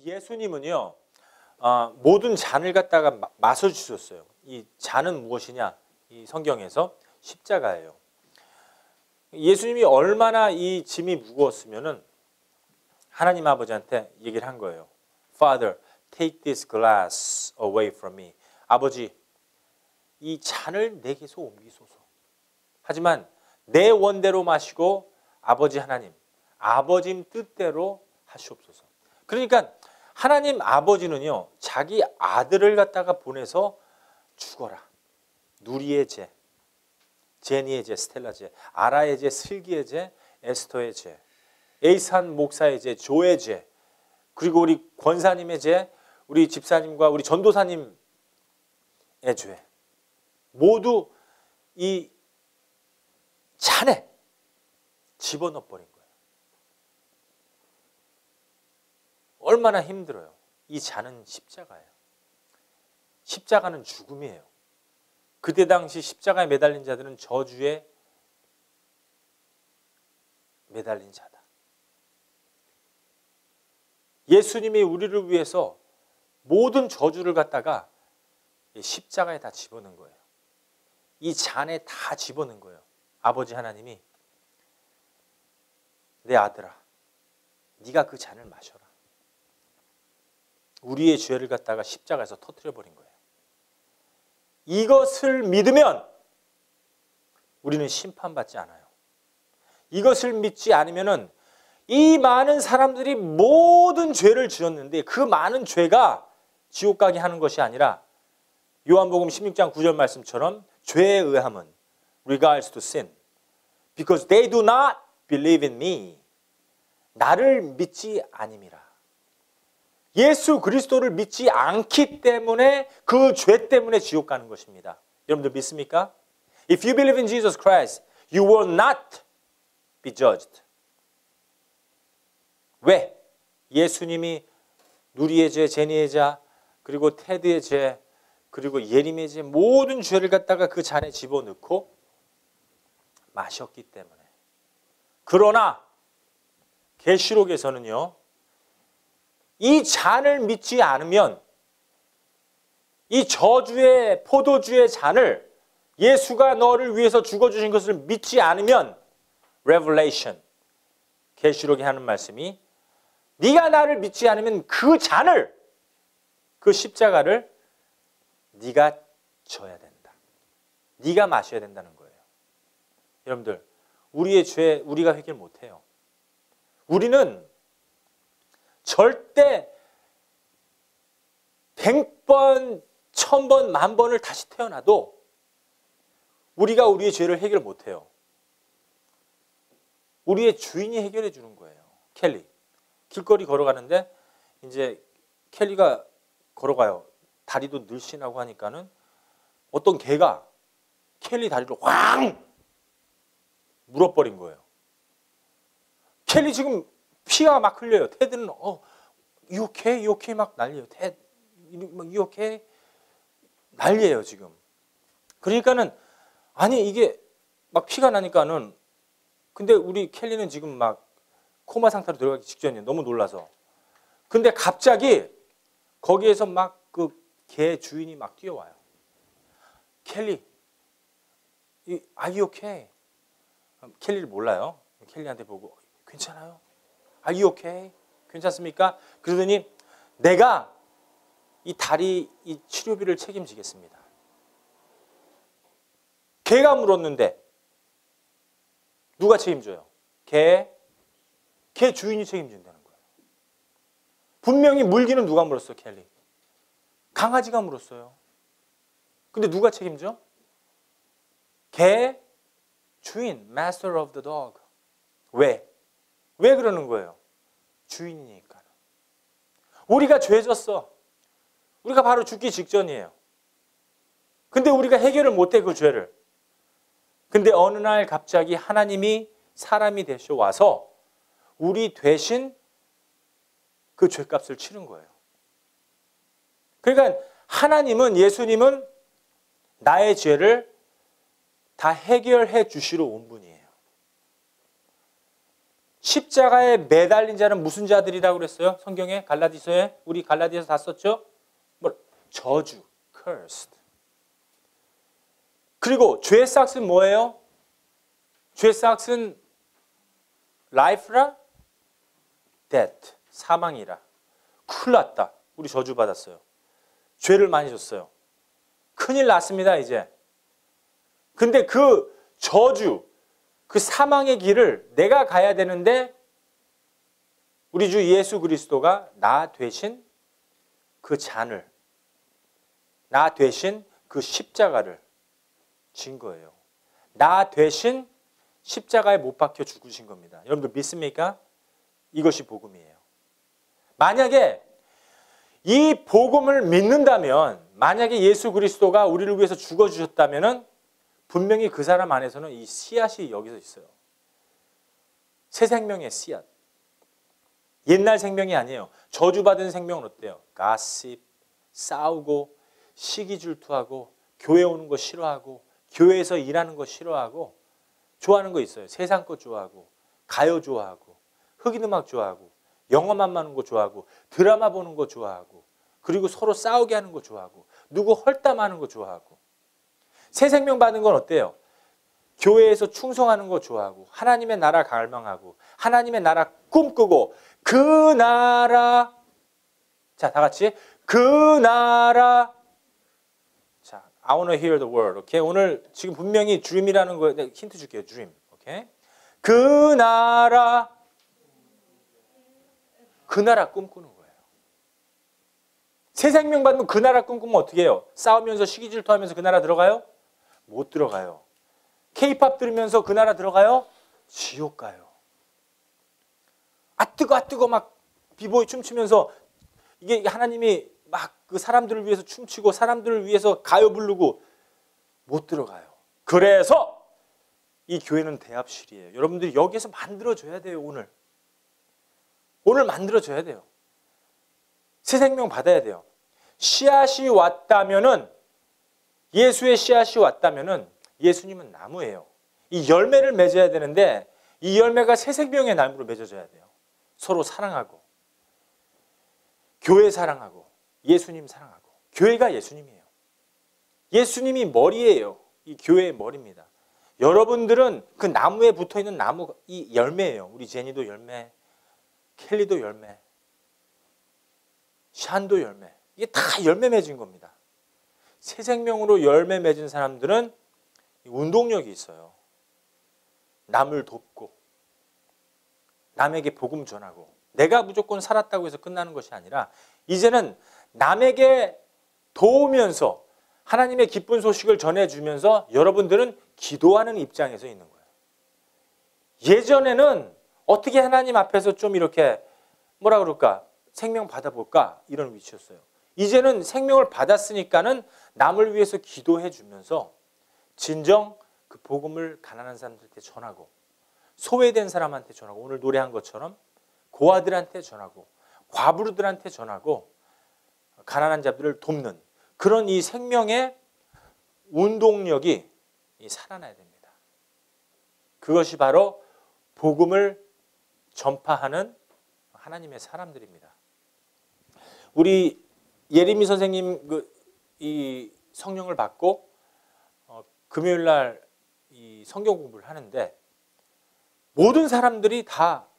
예수님은요, 모든 잔을 갖다가 마셔주셨어요. 이 잔은 무엇이냐? 이 성경에서 십자가예요. 예수님이 얼마나 이 짐이 무거웠으면은 하나님 아버지한테 얘기를 한 거예요. Father, take this glass away from me. 아버지, 이 잔을 내게서 옮기소서. 하지만 내 원대로 마시고 아버지 하나님, 아버지 뜻대로 하시옵소서. 그러니까 하나님 아버지는요, 자기 아들을 갖다가 보내서 죽어라. 누리의 죄, 제니의 죄, 스텔라의 죄, 아라의 죄, 슬기의 죄, 에스터의 죄, 에이산 목사의 죄, 조의 죄, 그리고 우리 권사님의 죄, 우리 집사님과 우리 전도사님의 죄, 모두 이 잔에 집어넣어 버린 거예요. 얼마나 힘들어요. 이 잔은 십자가예요. 십자가는 죽음이에요. 그때 당시 십자가에 매달린 자들은 저주에 매달린 자다. 예수님이 우리를 위해서 모든 저주를 갖다가 십자가에 다 집어넣은 거예요. 이 잔에 다 집어넣은 거예요. 아버지 하나님이 내 아들아, 네가 그 잔을 마셔라. 우리의 죄를 갖다가 십자가에서 터뜨려 버린 거예요. 이것을 믿으면 우리는 심판받지 않아요. 이것을 믿지 않으면은 이 많은 사람들이 모든 죄를 지었는데 그 많은 죄가 지옥 가게 하는 것이 아니라 요한복음 16장 9절 말씀처럼 죄에 의함은 regards to sin because they do not believe in me. 나를 믿지 아님이라. 예수 그리스도를 믿지 않기 때문에 그 죄 때문에 지옥 가는 것입니다. 여러분들 믿습니까? If you believe in Jesus Christ, you will not be judged. 왜? 예수님이 누리의 죄, 제니의 죄, 그리고 테드의 죄, 그리고 예림의 죄 모든 죄를 갖다가 그 잔에 집어넣고 마셨기 때문에. 그러나 계시록에서는요, 이 잔을 믿지 않으면 이 저주의 포도주의 잔을 예수가 너를 위해서 죽어주신 것을 믿지 않으면 Revelation, 계시록이 하는 말씀이 네가 나를 믿지 않으면 그 잔을, 그 십자가를 네가 져야 된다. 네가 마셔야 된다는 거예요. 여러분들, 우리의 죄 우리가 해결 못해요. 우리는 절대 100번, 1000번, 10,000번을 다시 태어나도 우리가 우리의 죄를 해결 못해요. 우리의 주인이 해결해 주는 거예요. 켈리. 길거리 걸어가는데 이제 켈리가 걸어가요. 다리도 늘씬하고 하니까는 어떤 개가 켈리 다리를 확 물어버린 거예요. 켈리 지금 피가 막 흘려요. 테드는 you okay? You okay? 막 난리예요. 테드, you okay? 난리예요 지금. 그러니까는 아니 이게 막 피가 나니까는 근데 우리 켈리는 지금 막 코마 상태로 들어가기 직전이에요. 너무 놀라서. 근데 갑자기 거기에서 막 그 개 주인이 막 뛰어와요. 켈리, are you okay? 켈리를 몰라요. 켈리한테 보고 괜찮아요? Are you okay? 괜찮습니까? 그러더니 내가 이 다리 이 치료비를 책임지겠습니다. 개가 물었는데 누가 책임져요? 개 주인이 책임진다는 거예요. 분명히 물기는 누가 물었어요? 켈리. 강아지가 물었어요. 근데 누가 책임져? 개 주인, master of the dog. 왜? 왜 그러는 거예요? 주인이니까. 우리가 죄졌어. 우리가 바로 죽기 직전이에요. 근데 우리가 해결을 못해 그 죄를. 근데 어느 날 갑자기 하나님이 사람이 되셔 와서 우리 대신 그 죄값을 치른 거예요. 그러니까 하나님은, 예수님은 나의 죄를 다 해결해 주시러 온 분이에요. 십자가에 매달린 자는 무슨 자들이라고 그랬어요? 성경에 갈라디서에 우리 갈라디아서 다 썼죠? 뭐 저주, cursed. 그리고 죄의 삭스는 뭐예요? 죄의 삭스는 life라 death, 사망이라. 큰일 났다. 우리 저주 받았어요. 죄를 많이 졌어요. 큰일 났습니다, 이제. 근데 그 저주, 그 사망의 길을 내가 가야 되는데 우리 주 예수 그리스도가 나 대신 그 잔을, 나 대신 그 십자가를 진 거예요. 나 대신 십자가에 못 박혀 죽으신 겁니다. 여러분들 믿습니까? 이것이 복음이에요. 만약에 이 복음을 믿는다면, 만약에 예수 그리스도가 우리를 위해서 죽어주셨다면 분명히 그 사람 안에서는 이 씨앗이 여기서 있어요. 새 생명의 씨앗. 옛날 생명이 아니에요. 저주받은 생명은 어때요? 가십, 싸우고, 시기 질투하고, 교회 오는 거 싫어하고, 교회에서 일하는 거 싫어하고, 좋아하는 거 있어요. 세상 거 좋아하고, 가요 좋아하고, 흑인 음악 좋아하고, 영화만 보는 거 좋아하고, 드라마 보는 거 좋아하고, 그리고 서로 싸우게 하는 거 좋아하고, 누구 헐담하는 거 좋아하고. 새 생명 받는 건 어때요? 교회에서 충성하는 거 좋아하고, 하나님의 나라 갈망하고, 하나님의 나라 꿈꾸고, 그 나라, 자, 다 같이 그 나라. 자, I want to hear the word. 오케이? 오늘 지금 분명히 dream이라는 거 힌트 줄게요. dream. 오케이? 그 나라, 그 나라 꿈꾸는 거예요. 새 생명 받으면 그 나라 꿈꾸면 어떻게 해요? 싸우면서 시기 질투하면서 그 나라 들어가요? 못 들어가요. K-팝 들으면서 그 나라 들어가요? 지옥 가요. 아 뜨거 막 비보이 춤추면서 이게 하나님이 막 그 사람들을 위해서 춤추고 사람들을 위해서 가요 부르고 못 들어가요. 그래서 이 교회는 대합실이에요. 여러분들이 여기에서 만들어줘야 돼요. 오늘 만들어줘야 돼요. 새 생명 받아야 돼요. 씨앗이 왔다면은, 예수의 씨앗이 왔다면은 예수님은 나무예요. 이 열매를 맺어야 되는데 이 열매가 새 생명의 나무로 맺어져야 돼요. 서로 사랑하고, 교회 사랑하고, 예수님 사랑하고. 교회가 예수님이에요. 예수님이 머리예요. 이 교회의 머리입니다. 여러분들은 그 나무에 붙어있는 나무, 이 열매예요. 우리 제니도 열매, 켈리도 열매, 샨도 열매. 이게 다 열매 맺은 겁니다. 새 생명으로 열매 맺은 사람들은 운동력이 있어요. 남을 돕고, 남에게 복음 전하고. 내가 무조건 살았다고 해서 끝나는 것이 아니라 이제는 남에게 도우면서 하나님의 기쁜 소식을 전해주면서 여러분들은 기도하는 입장에서 있는 거예요. 예전에는 어떻게 하나님 앞에서 좀 이렇게 뭐라 그럴까? 생명 받아볼까? 이런 위치였어요. 이제는 생명을 받았으니까는 남을 위해서 기도해 주면서 진정 그 복음을 가난한 사람들한테 전하고, 소외된 사람한테 전하고, 오늘 노래한 것처럼 고아들한테 전하고, 과부들한테 전하고, 가난한 자들을 돕는 그런 이 생명의 운동력이 살아나야 됩니다. 그것이 바로 복음을 전파하는 하나님의 사람들입니다. 우리 예림이 선생님 이 성령을 받고 금요일 날 이 성경 공부를 하는데 모든 사람들이 다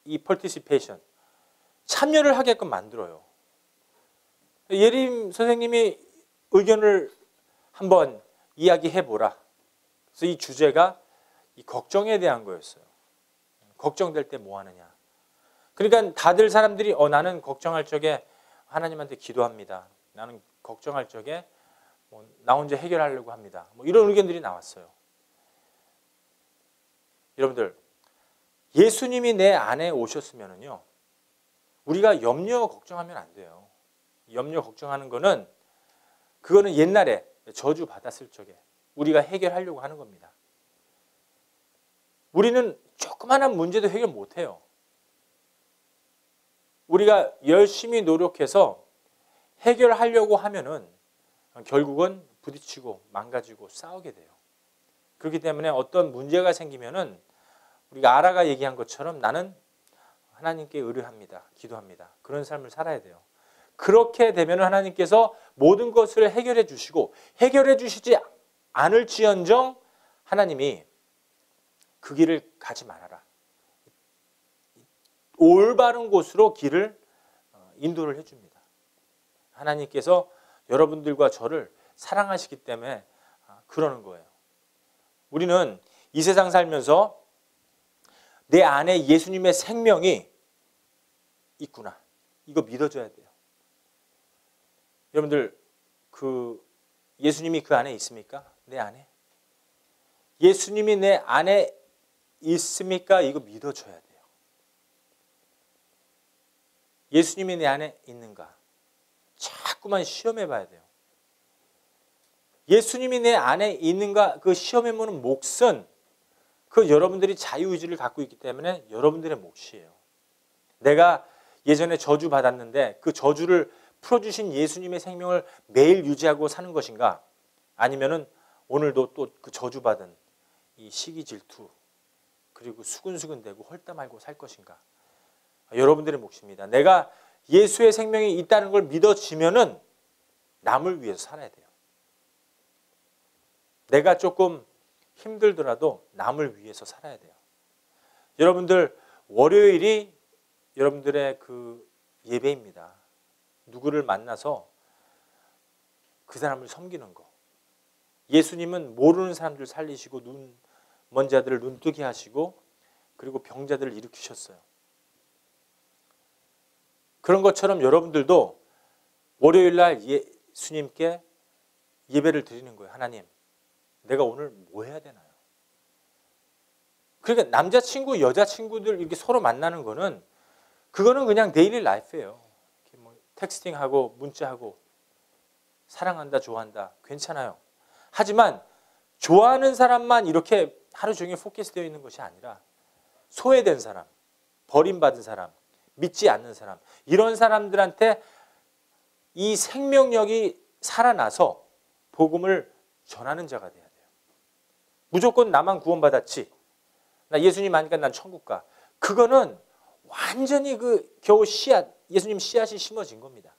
이 participation, 참여를 하게끔 만들어요. 예림 선생님이 의견을 한번 이야기해보라. 그래서 이 주제가 이 걱정에 대한 거였어요. 걱정될 때 뭐 하느냐. 그러니까 다들 사람들이 나는 걱정할 적에 하나님한테 기도합니다. 나는 걱정할 적에 나 혼자 해결하려고 합니다. 이런 의견들이 나왔어요. 여러분들, 예수님이 내 안에 오셨으면은요, 우리가 염려 걱정하면 안 돼요. 염려 걱정하는 거는 그거는 옛날에 저주 받았을 적에 우리가 해결하려고 하는 겁니다. 우리는 조그마한 문제도 해결 못 해요. 우리가 열심히 노력해서 해결하려고 하면은 결국은 부딪히고 망가지고 싸우게 돼요. 그렇기 때문에 어떤 문제가 생기면은 우리가 아라가 얘기한 것처럼 나는 하나님께 의뢰합니다. 기도합니다. 그런 삶을 살아야 돼요. 그렇게 되면 하나님께서 모든 것을 해결해 주시고 해결해 주시지 않을지언정 하나님이 그 길을 가지 말아라. 올바른 곳으로 길을 인도를 해줍니다. 하나님께서 여러분들과 저를 사랑하시기 때문에 그러는 거예요. 우리는 이 세상 살면서 내 안에 예수님의 생명이 있구나. 이거 믿어줘야 돼요. 여러분들 예수님이 그 안에 있습니까? 내 안에? 예수님이 내 안에 있습니까? 이거 믿어줘야 돼요. 예수님이 내 안에 있는가? 자꾸만 시험해 봐야 돼요. 예수님이 내 안에 있는가? 그 시험해 보는 몫은 그 여러분들이 자유의지를 갖고 있기 때문에 여러분들의 몫이에요. 내가 예전에 저주 받았는데 그 저주를 풀어주신 예수님의 생명을 매일 유지하고 사는 것인가? 아니면은 오늘도 또 그 저주받은 이 시기 질투 그리고 수근수근대고 헐다 말고 살 것인가? 여러분들의 몫입니다. 내가 예수의 생명이 있다는 걸 믿어지면은 남을 위해서 살아야 돼요. 내가 조금 힘들더라도 남을 위해서 살아야 돼요. 여러분들 월요일이 여러분들의 그 예배입니다. 누구를 만나서 그 사람을 섬기는 거. 예수님은 모르는 사람들 살리시고 먼 자들을 눈뜨게 하시고 그리고 병자들을 일으키셨어요. 그런 것처럼 여러분들도 월요일날 예수님께 예배를 드리는 거예요. 하나님, 내가 오늘 뭐 해야 되나요? 그러니까 남자친구, 여자친구들 이렇게 서로 만나는 거는 그거는 그냥 데일리 라이프예요. 이렇게 뭐 텍스팅하고 문자하고 사랑한다, 좋아한다, 괜찮아요. 하지만 좋아하는 사람만 이렇게 하루 종일 포커스되어 있는 것이 아니라 소외된 사람, 버림받은 사람, 믿지 않는 사람 이런 사람들한테 이 생명력이 살아나서 복음을 전하는 자가 돼야 돼요. 무조건 나만 구원받았지. 나 예수님 아니까 난 천국 가. 그거는 완전히 그 겨우 씨앗, 예수님 씨앗이 심어진 겁니다.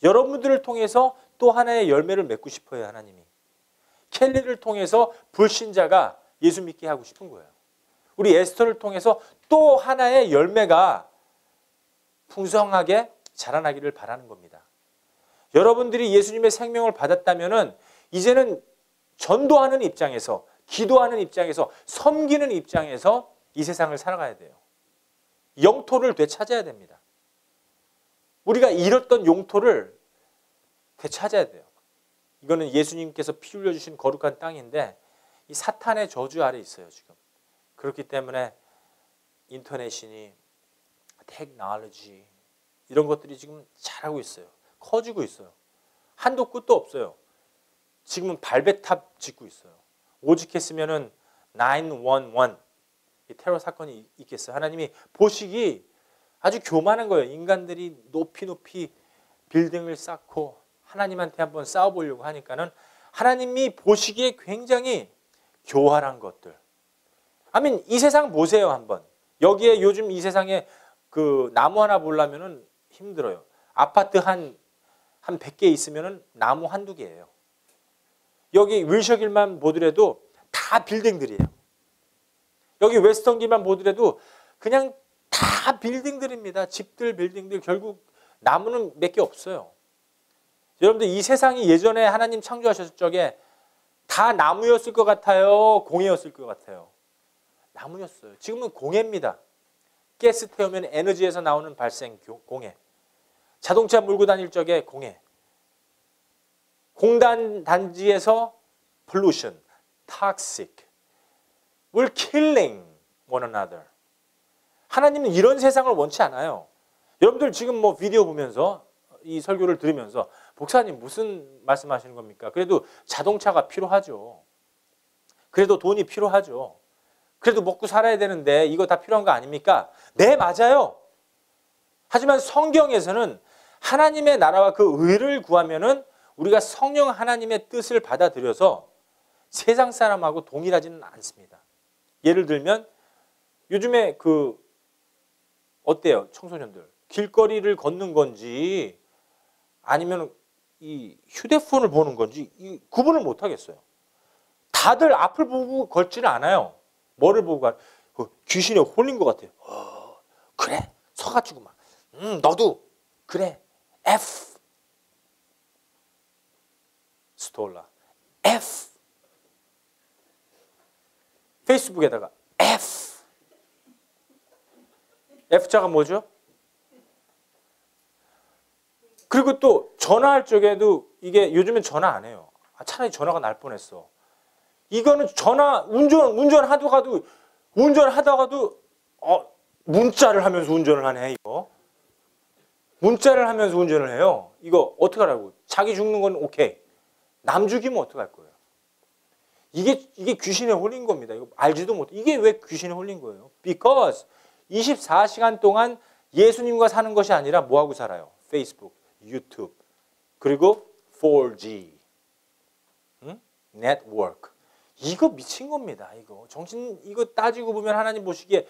여러분들을 통해서 또 하나의 열매를 맺고 싶어요, 하나님이. 켈리를 통해서 불신자가 예수 믿게 하고 싶은 거예요. 우리 에스터를 통해서 또 하나의 열매가 풍성하게 자라나기를 바라는 겁니다. 여러분들이 예수님의 생명을 받았다면은 이제는 전도하는 입장에서, 기도하는 입장에서, 섬기는 입장에서 이 세상을 살아가야 돼요. 영토를 되찾아야 됩니다. 우리가 잃었던 영토를 되찾아야 돼요. 이거는 예수님께서 피 흘려주신 거룩한 땅인데 이 사탄의 저주 아래 있어요, 지금. 그렇기 때문에 인터넷이니 테크놀로지 이런 것들이 지금 잘하고 있어요. 커지고 있어요. 한도 끝도 없어요. 지금은 발베탑 짓고 있어요. 오직했으면은 911 테러 사건이 있겠어요. 하나님이 보시기 아주 교만한 거예요. 인간들이 높이 빌딩을 쌓고 하나님한테 한번 싸워보려고 하니까는 하나님이 보시기에 굉장히 교활한 것들. 아멘. 이 세상 보세요, 한번. 여기에 요즘 이 세상에 그 나무 하나 보려면은 힘들어요. 아파트 한 100개 있으면은 나무 한두 개예요. 여기 윌셔길만 보더라도 다 빌딩들이에요. 여기 웨스턴길만 보더라도 그냥 다 빌딩들입니다. 집들, 빌딩들. 결국 나무는 몇 개 없어요. 여러분들 이 세상이 예전에 하나님 창조하셨을 적에 다 나무였을 것 같아요? 공예였을 것 같아요? 나무였어요. 지금은 공예입니다. 가스 태우면 에너지에서 나오는 발생 공예. 자동차 몰고 다닐 적에 공예. 공단 단지에서 pollution, toxic. We're killing one another. 하나님은 이런 세상을 원치 않아요. 여러분들 지금 뭐 비디오 보면서 이 설교를 들으면서 목사님 무슨 말씀하시는 겁니까? 그래도 자동차가 필요하죠. 그래도 돈이 필요하죠. 그래도 먹고 살아야 되는데 이거 다 필요한 거 아닙니까? 네, 맞아요. 하지만 성경에서는 하나님의 나라와 그 의를 구하면은 우리가 성령 하나님의 뜻을 받아들여서 세상 사람하고 동일하지는 않습니다. 예를 들면 요즘에 어때요? 청소년들. 길거리를 걷는 건지 아니면 이 휴대폰을 보는 건지 구분을 못 하겠어요. 다들 앞을 보고 걷지는 않아요. 뭐를 보고 귀신에 홀린 것 같아요. 그래? 서가지고 막 너도 그래 F 스톨라 F 페이스북에다가 F자가 뭐죠? 그리고 또 전화할 적에도 이게 요즘엔 전화 안 해요. 차라리 전화가 날 뻔했어. 이거는 운전하다가도 문자를 하면서 운전을 하네 이거. 문자를 하면서 운전을 해요. 이거 어떡하라고. 자기 죽는 건 오케이. 남 죽이면 어떡할 거예요. 이게 귀신에 홀린 겁니다. 이거 알지도 못해. 이게 왜 귀신에 홀린 거예요? Because 24시간 동안 예수님과 사는 것이 아니라 뭐하고 살아요? 페이스북, 유튜브, 그리고 4G, 네트워크. 이거 미친 겁니다. 이거 정신 이거 따지고 보면 하나님 보시기에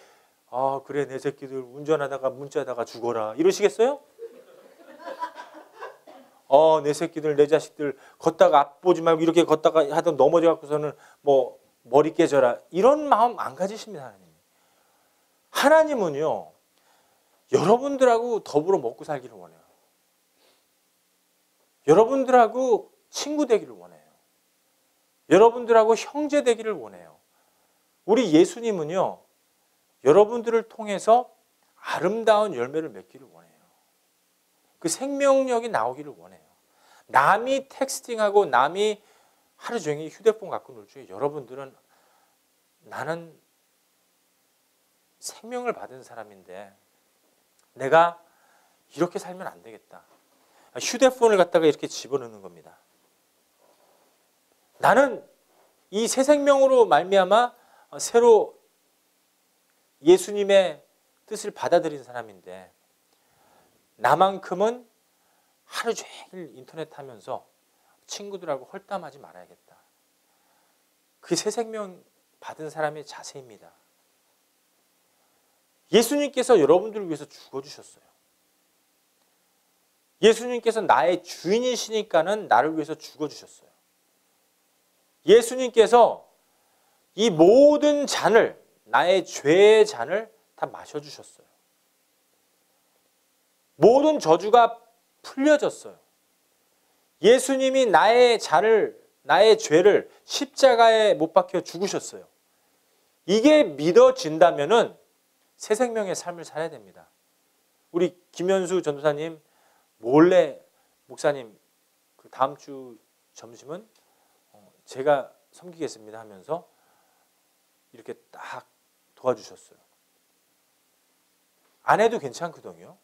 그래 내 새끼들 운전하다가 문자하다가 죽어라 이러시겠어요? 내 새끼들 내 자식들 걷다가 앞 보지 말고 이렇게 걷다가 하다 넘어져 갖고서는 뭐 머리 깨져라 이런 마음 안 가지십니다. 하나님. 하나님은요 여러분들하고 더불어 먹고 살기를 원해요. 여러분들하고 친구 되기를 원해요. 여러분들하고 형제 되기를 원해요. 우리 예수님은요 여러분들을 통해서 아름다운 열매를 맺기를 원해요. 그 생명력이 나오기를 원해요. 남이 텍스팅하고 남이 하루 종일 휴대폰 갖고 놀 중에 여러분들은 나는 생명을 받은 사람인데 내가 이렇게 살면 안 되겠다. 휴대폰을 갖다가 이렇게 집어넣는 겁니다. 나는 이 새 생명으로 말미암아 새로 예수님의 뜻을 받아들인 사람인데 나만큼은 하루 종일 인터넷 하면서 친구들하고 헐담하지 말아야겠다. 그게 새 생명 받은 사람의 자세입니다. 예수님께서 여러분들을 위해서 죽어주셨어요. 예수님께서 나의 주인이시니까는 나를 위해서 죽어주셨어요. 예수님께서 이 모든 잔을 나의 죄의 잔을 다 마셔주셨어요. 모든 저주가 풀려졌어요. 예수님이 나의 죄를 십자가에 못 박혀 죽으셨어요. 이게 믿어진다면은 새 생명의 삶을 살아야 됩니다. 우리 김현수 전도사님 몰래 목사님 그 다음 주 점심은 제가 섬기겠습니다 하면서 이렇게 딱 도와주셨어요. 안 해도 괜찮거든요.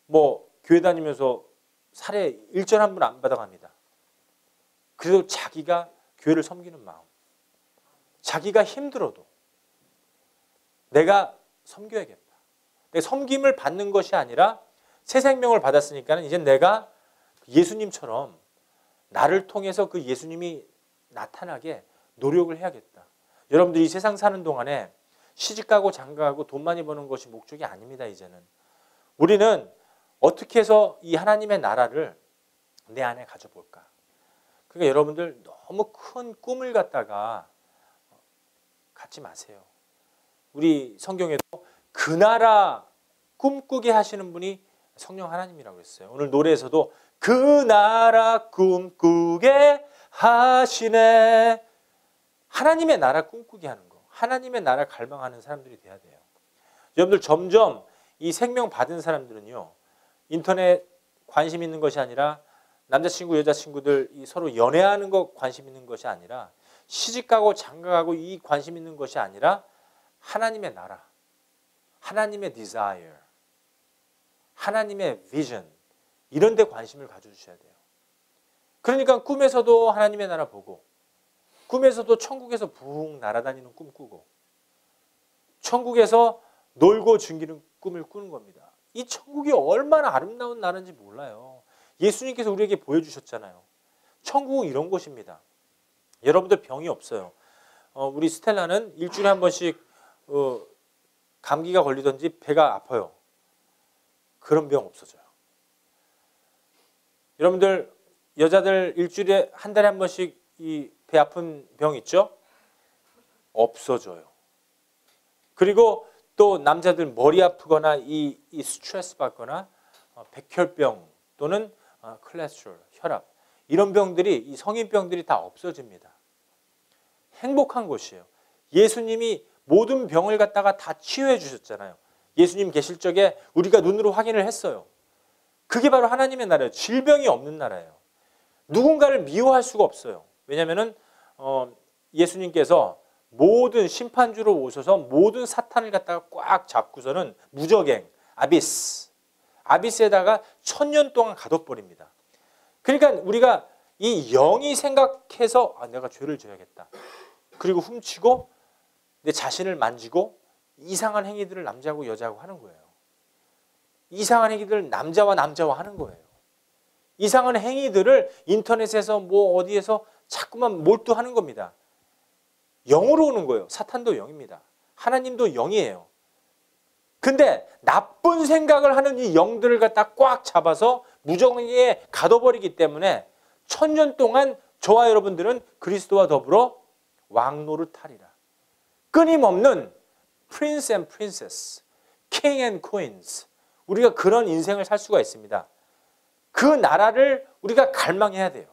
뭐 교회 다니면서 살에 일전 한 분 안 받아갑니다. 그래도 자기가 교회를 섬기는 마음. 자기가 힘들어도 내가 섬겨야겠다. 내 섬김을 받는 것이 아니라 새 생명을 받았으니까 이제 내가 예수님처럼 나를 통해서 그 예수님이 나타나게 노력을 해야겠다. 여러분들이 이 세상 사는 동안에 시집가고 장가가고 돈 많이 버는 것이 목적이 아닙니다. 이제는. 우리는 어떻게 해서 이 하나님의 나라를 내 안에 가져볼까. 그러니까 여러분들 너무 큰 꿈을 갖다가 갖지 마세요. 우리 성경에도 그 나라 꿈꾸게 하시는 분이 성령 하나님이라고 했어요. 오늘 노래에서도 그 나라 꿈꾸게 하시네. 하나님의 나라 꿈꾸게 하는 거. 하나님의 나라 갈망하는 사람들이 돼야 돼요. 여러분들 점점 이 생명 받은 사람들은요. 인터넷 관심 있는 것이 아니라 남자친구 여자친구들 서로 연애하는 거 관심 있는 것이 아니라 시집가고 장가가고 이 관심 있는 것이 아니라 하나님의 나라, 하나님의 desire, 하나님의 vision 이런 데 관심을 가져주셔야 돼요. 그러니까 꿈에서도 하나님의 나라 보고 꿈에서도 천국에서 붕 날아다니는 꿈 꾸고 천국에서 놀고 즐기는 꿈을 꾸는 겁니다. 이 천국이 얼마나 아름다운 나라인지 몰라요. 예수님께서 우리에게 보여주셨잖아요. 천국은 이런 곳입니다. 여러분들 병이 없어요. 우리 스텔라는 일주일에 한 번씩 감기가 걸리든지 배가 아파요. 그런 병 없어져요. 여러분들 여자들 일주일에 한 달에 한 번씩 이 배 아픈 병 있죠? 없어져요. 그리고 또 남자들 머리 아프거나 이 스트레스 받거나 백혈병 또는 콜레스테롤, 혈압 이런 병들이 이 성인병들이 다 없어집니다. 행복한 곳이에요. 예수님이 모든 병을 갖다가 다 치유해 주셨잖아요. 예수님 계실 적에 우리가 눈으로 확인을 했어요. 그게 바로 하나님의 나라예요. 질병이 없는 나라예요. 누군가를 미워할 수가 없어요. 왜냐하면 예수님께서 모든 심판주로 오셔서 모든 사탄을 갖다가 꽉 잡고서는 무적행, 아비스에다가 1000년 동안 가둬버립니다. 그러니까 우리가 이 영이 생각해서 내가 죄를 져야겠다. 그리고 훔치고 내 자신을 만지고 이상한 행위들을 남자하고 여자하고 하는 거예요. 이상한 행위들을 남자와 하는 거예요. 이상한 행위들을 인터넷에서 뭐 어디에서 자꾸만 몰두하는 겁니다. 영으로 오는 거예요. 사탄도 영입니다. 하나님도 영이에요. 근데 나쁜 생각을 하는 이 영들을 갖다 꽉 잡아서 무정에 가둬버리기 때문에 1000년 동안 저와 여러분들은 그리스도와 더불어 왕노를 타리라. 끊임없는 Prince and Princess, King and Queens. 우리가 그런 인생을 살 수가 있습니다. 그 나라를 우리가 갈망해야 돼요.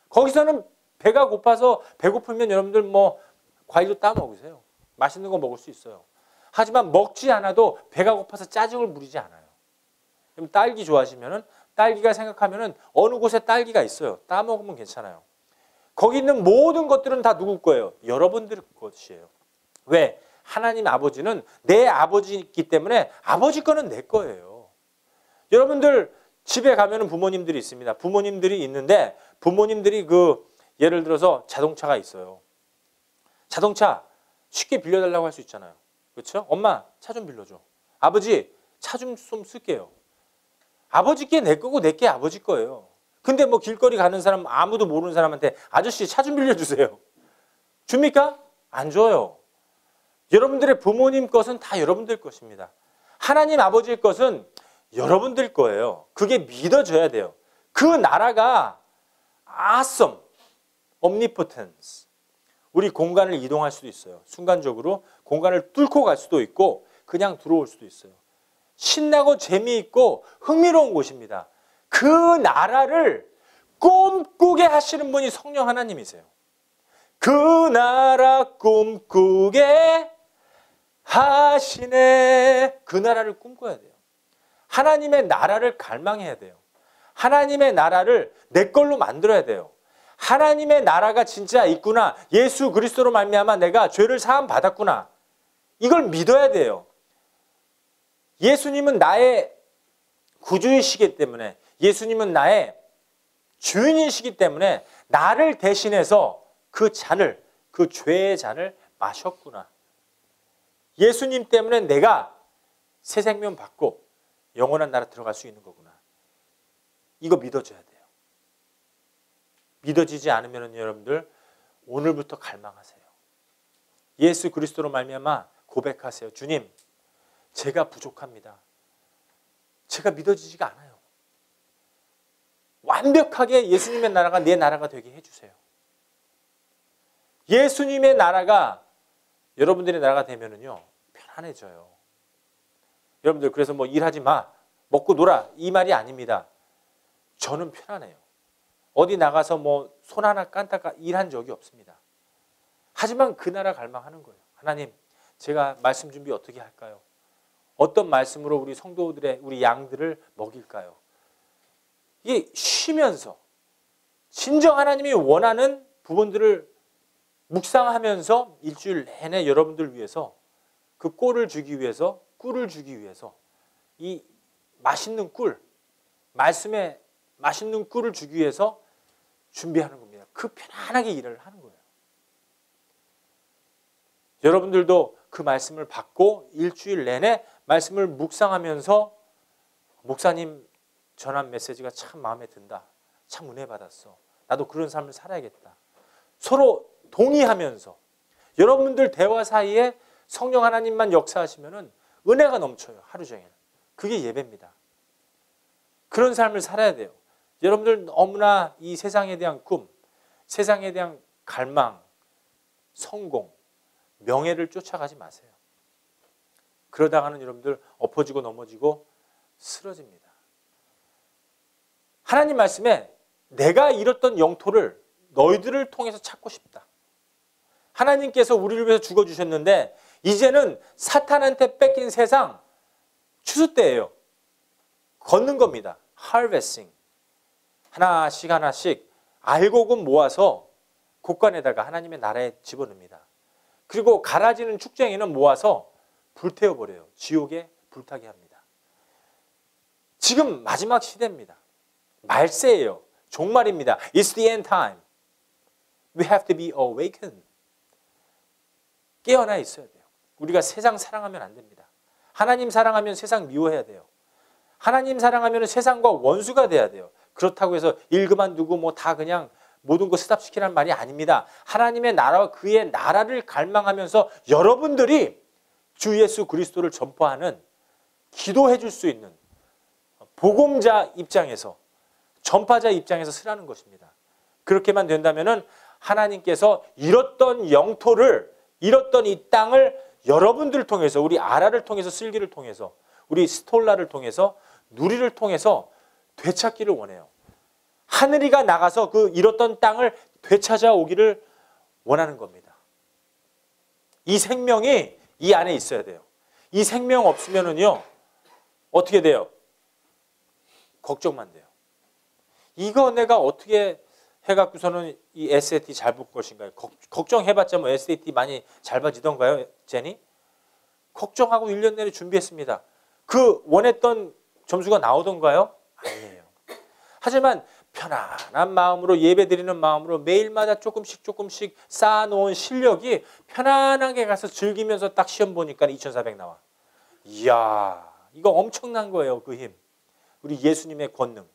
거기서는 배가 고파서 배고프면 여러분들 뭐 과일도 따 먹으세요. 맛있는 거 먹을 수 있어요. 하지만 먹지 않아도 배가 고파서 짜증을 부리지 않아요. 그럼 딸기 좋아하시면은 딸기가 생각하면은 어느 곳에 딸기가 있어요. 따 먹으면 괜찮아요. 거기 있는 모든 것들은 다 누구 거예요? 여러분들 것이에요. 왜? 하나님 아버지는 내 아버지이기 때문에 아버지 거는 내 거예요. 여러분들 집에 가면은 부모님들이 있습니다. 부모님들이 있는데 부모님들이 예를 들어서 자동차가 있어요. 자동차 쉽게 빌려달라고 할 수 있잖아요. 그렇죠? 엄마 차 좀 빌려줘. 아버지 차 좀 쓸게요. 아버지께 내 거고 내게 아버지 거예요. 근데 뭐 길거리 가는 사람 아무도 모르는 사람한테 아저씨 차 좀 빌려주세요. 줍니까? 안 줘요. 여러분들의 부모님 것은 다 여러분들 것입니다. 하나님 아버지의 것은 여러분들 거예요. 그게 믿어져야 돼요. 그 나라가 awesome, omnipotence. 우리 공간을 이동할 수도 있어요. 순간적으로 공간을 뚫고 갈 수도 있고 그냥 들어올 수도 있어요. 신나고 재미있고 흥미로운 곳입니다. 그 나라를 꿈꾸게 하시는 분이 성령 하나님이세요. 그 나라 꿈꾸게 하시네. 그 나라를 꿈꿔야 돼요. 하나님의 나라를 갈망해야 돼요. 하나님의 나라를 내 걸로 만들어야 돼요. 하나님의 나라가 진짜 있구나. 예수 그리스도로 말미암아 내가 죄를 사함 받았구나. 이걸 믿어야 돼요. 예수님은 나의 구주이시기 때문에, 예수님은 나의 주인이시기 때문에 나를 대신해서 그 잔을, 그 죄의 잔을 마셨구나. 예수님 때문에 내가 새 생명 받고 영원한 나라 들어갈 수 있는 거구나. 이거 믿어줘야 돼요. 믿어지지 않으면 여러분들 오늘부터 갈망하세요. 예수 그리스도로 말미암아 고백하세요. 주님, 제가 부족합니다. 제가 믿어지지가 않아요. 완벽하게 예수님의 나라가 내 나라가 되게 해주세요. 예수님의 나라가 여러분들의 나라가 되면은요, 편안해져요. 여러분들 그래서 뭐 일하지 마, 먹고 놀아 이 말이 아닙니다. 저는 편안해요. 어디 나가서 뭐 손 하나 깐다가 일한 적이 없습니다. 하지만 그 나라 갈망하는 거예요. 하나님, 제가 말씀 준비 어떻게 할까요? 어떤 말씀으로 우리 성도들의 우리 양들을 먹일까요? 이게 쉬면서 진정 하나님이 원하는 부분들을 묵상하면서 일주일 내내 여러분들 위해서 그 꿀을 주기 위해서 이 맛있는 꿀, 말씀에 맛있는 꿀을 주기 위해서 준비하는 겁니다. 그 편안하게 일을 하는 거예요. 여러분들도 그 말씀을 받고 일주일 내내 말씀을 묵상하면서 목사님 전한 메시지가 참 마음에 든다. 참 은혜 받았어. 나도 그런 삶을 살아야겠다. 서로 동의하면서 여러분들 대화 사이에 성령 하나님만 역사하시면은 은혜가 넘쳐요. 하루 종일. 그게 예배입니다. 그런 삶을 살아야 돼요. 여러분들 너무나 이 세상에 대한 꿈, 세상에 대한 갈망, 성공, 명예를 쫓아가지 마세요. 그러다가는 여러분들 엎어지고 넘어지고 쓰러집니다. 하나님 말씀에 내가 잃었던 영토를 너희들을 통해서 찾고 싶다. 하나님께서 우리를 위해서 죽어주셨는데 이제는 사탄한테 뺏긴 세상 추수 때예요. 걷는 겁니다. harvesting. 하나씩 하나씩 알곡은 모아서 곡간에다가 하나님의 나라에 집어넣습니다. 그리고 갈아지는 축쟁이는 모아서 불태워버려요. 지옥에 불타게 합니다. 지금 마지막 시대입니다. 말세예요. 종말입니다. It's the end time. We have to be awakened. 깨어나 있어야 돼요. 우리가 세상 사랑하면 안 됩니다. 하나님 사랑하면 세상 미워해야 돼요. 하나님 사랑하면 세상과 원수가 돼야 돼요. 그렇다고 해서 일 그만두고 뭐 다 그냥 모든 거 스탑시키라는 말이 아닙니다. 하나님의 나라와 그의 나라를 갈망하면서 여러분들이 주 예수 그리스도를 전파하는 기도해 줄 수 있는 복음자 입장에서 전파자 입장에서 쓰라는 것입니다. 그렇게만 된다면은 하나님께서 잃었던 영토를 잃었던 이 땅을 여러분들을 통해서 우리 아라를 통해서 슬기를 통해서 우리 스톨라를 통해서 누리를 통해서 되찾기를 원해요. 하늘이가 나가서 그 잃었던 땅을 되찾아 오기를 원하는 겁니다. 이 생명이 이 안에 있어야 돼요. 이 생명 없으면은요 어떻게 돼요? 걱정만 돼요. 이거 내가 어떻게 해갖고서는 이 SAT 잘 볼 것인가요? 걱정해봤자 뭐 SAT 많이 잘 봐지던가요, 제니? 걱정하고 1년 내내 준비했습니다. 그 원했던 점수가 나오던가요? 아니에요. 하지만 편안한 마음으로 예배드리는 마음으로 매일마다 조금씩 쌓아놓은 실력이 편안하게 가서 즐기면서 딱 시험 보니까 2400 나와. 이야, 이거 엄청난 거예요, 그 힘. 우리 예수님의 권능.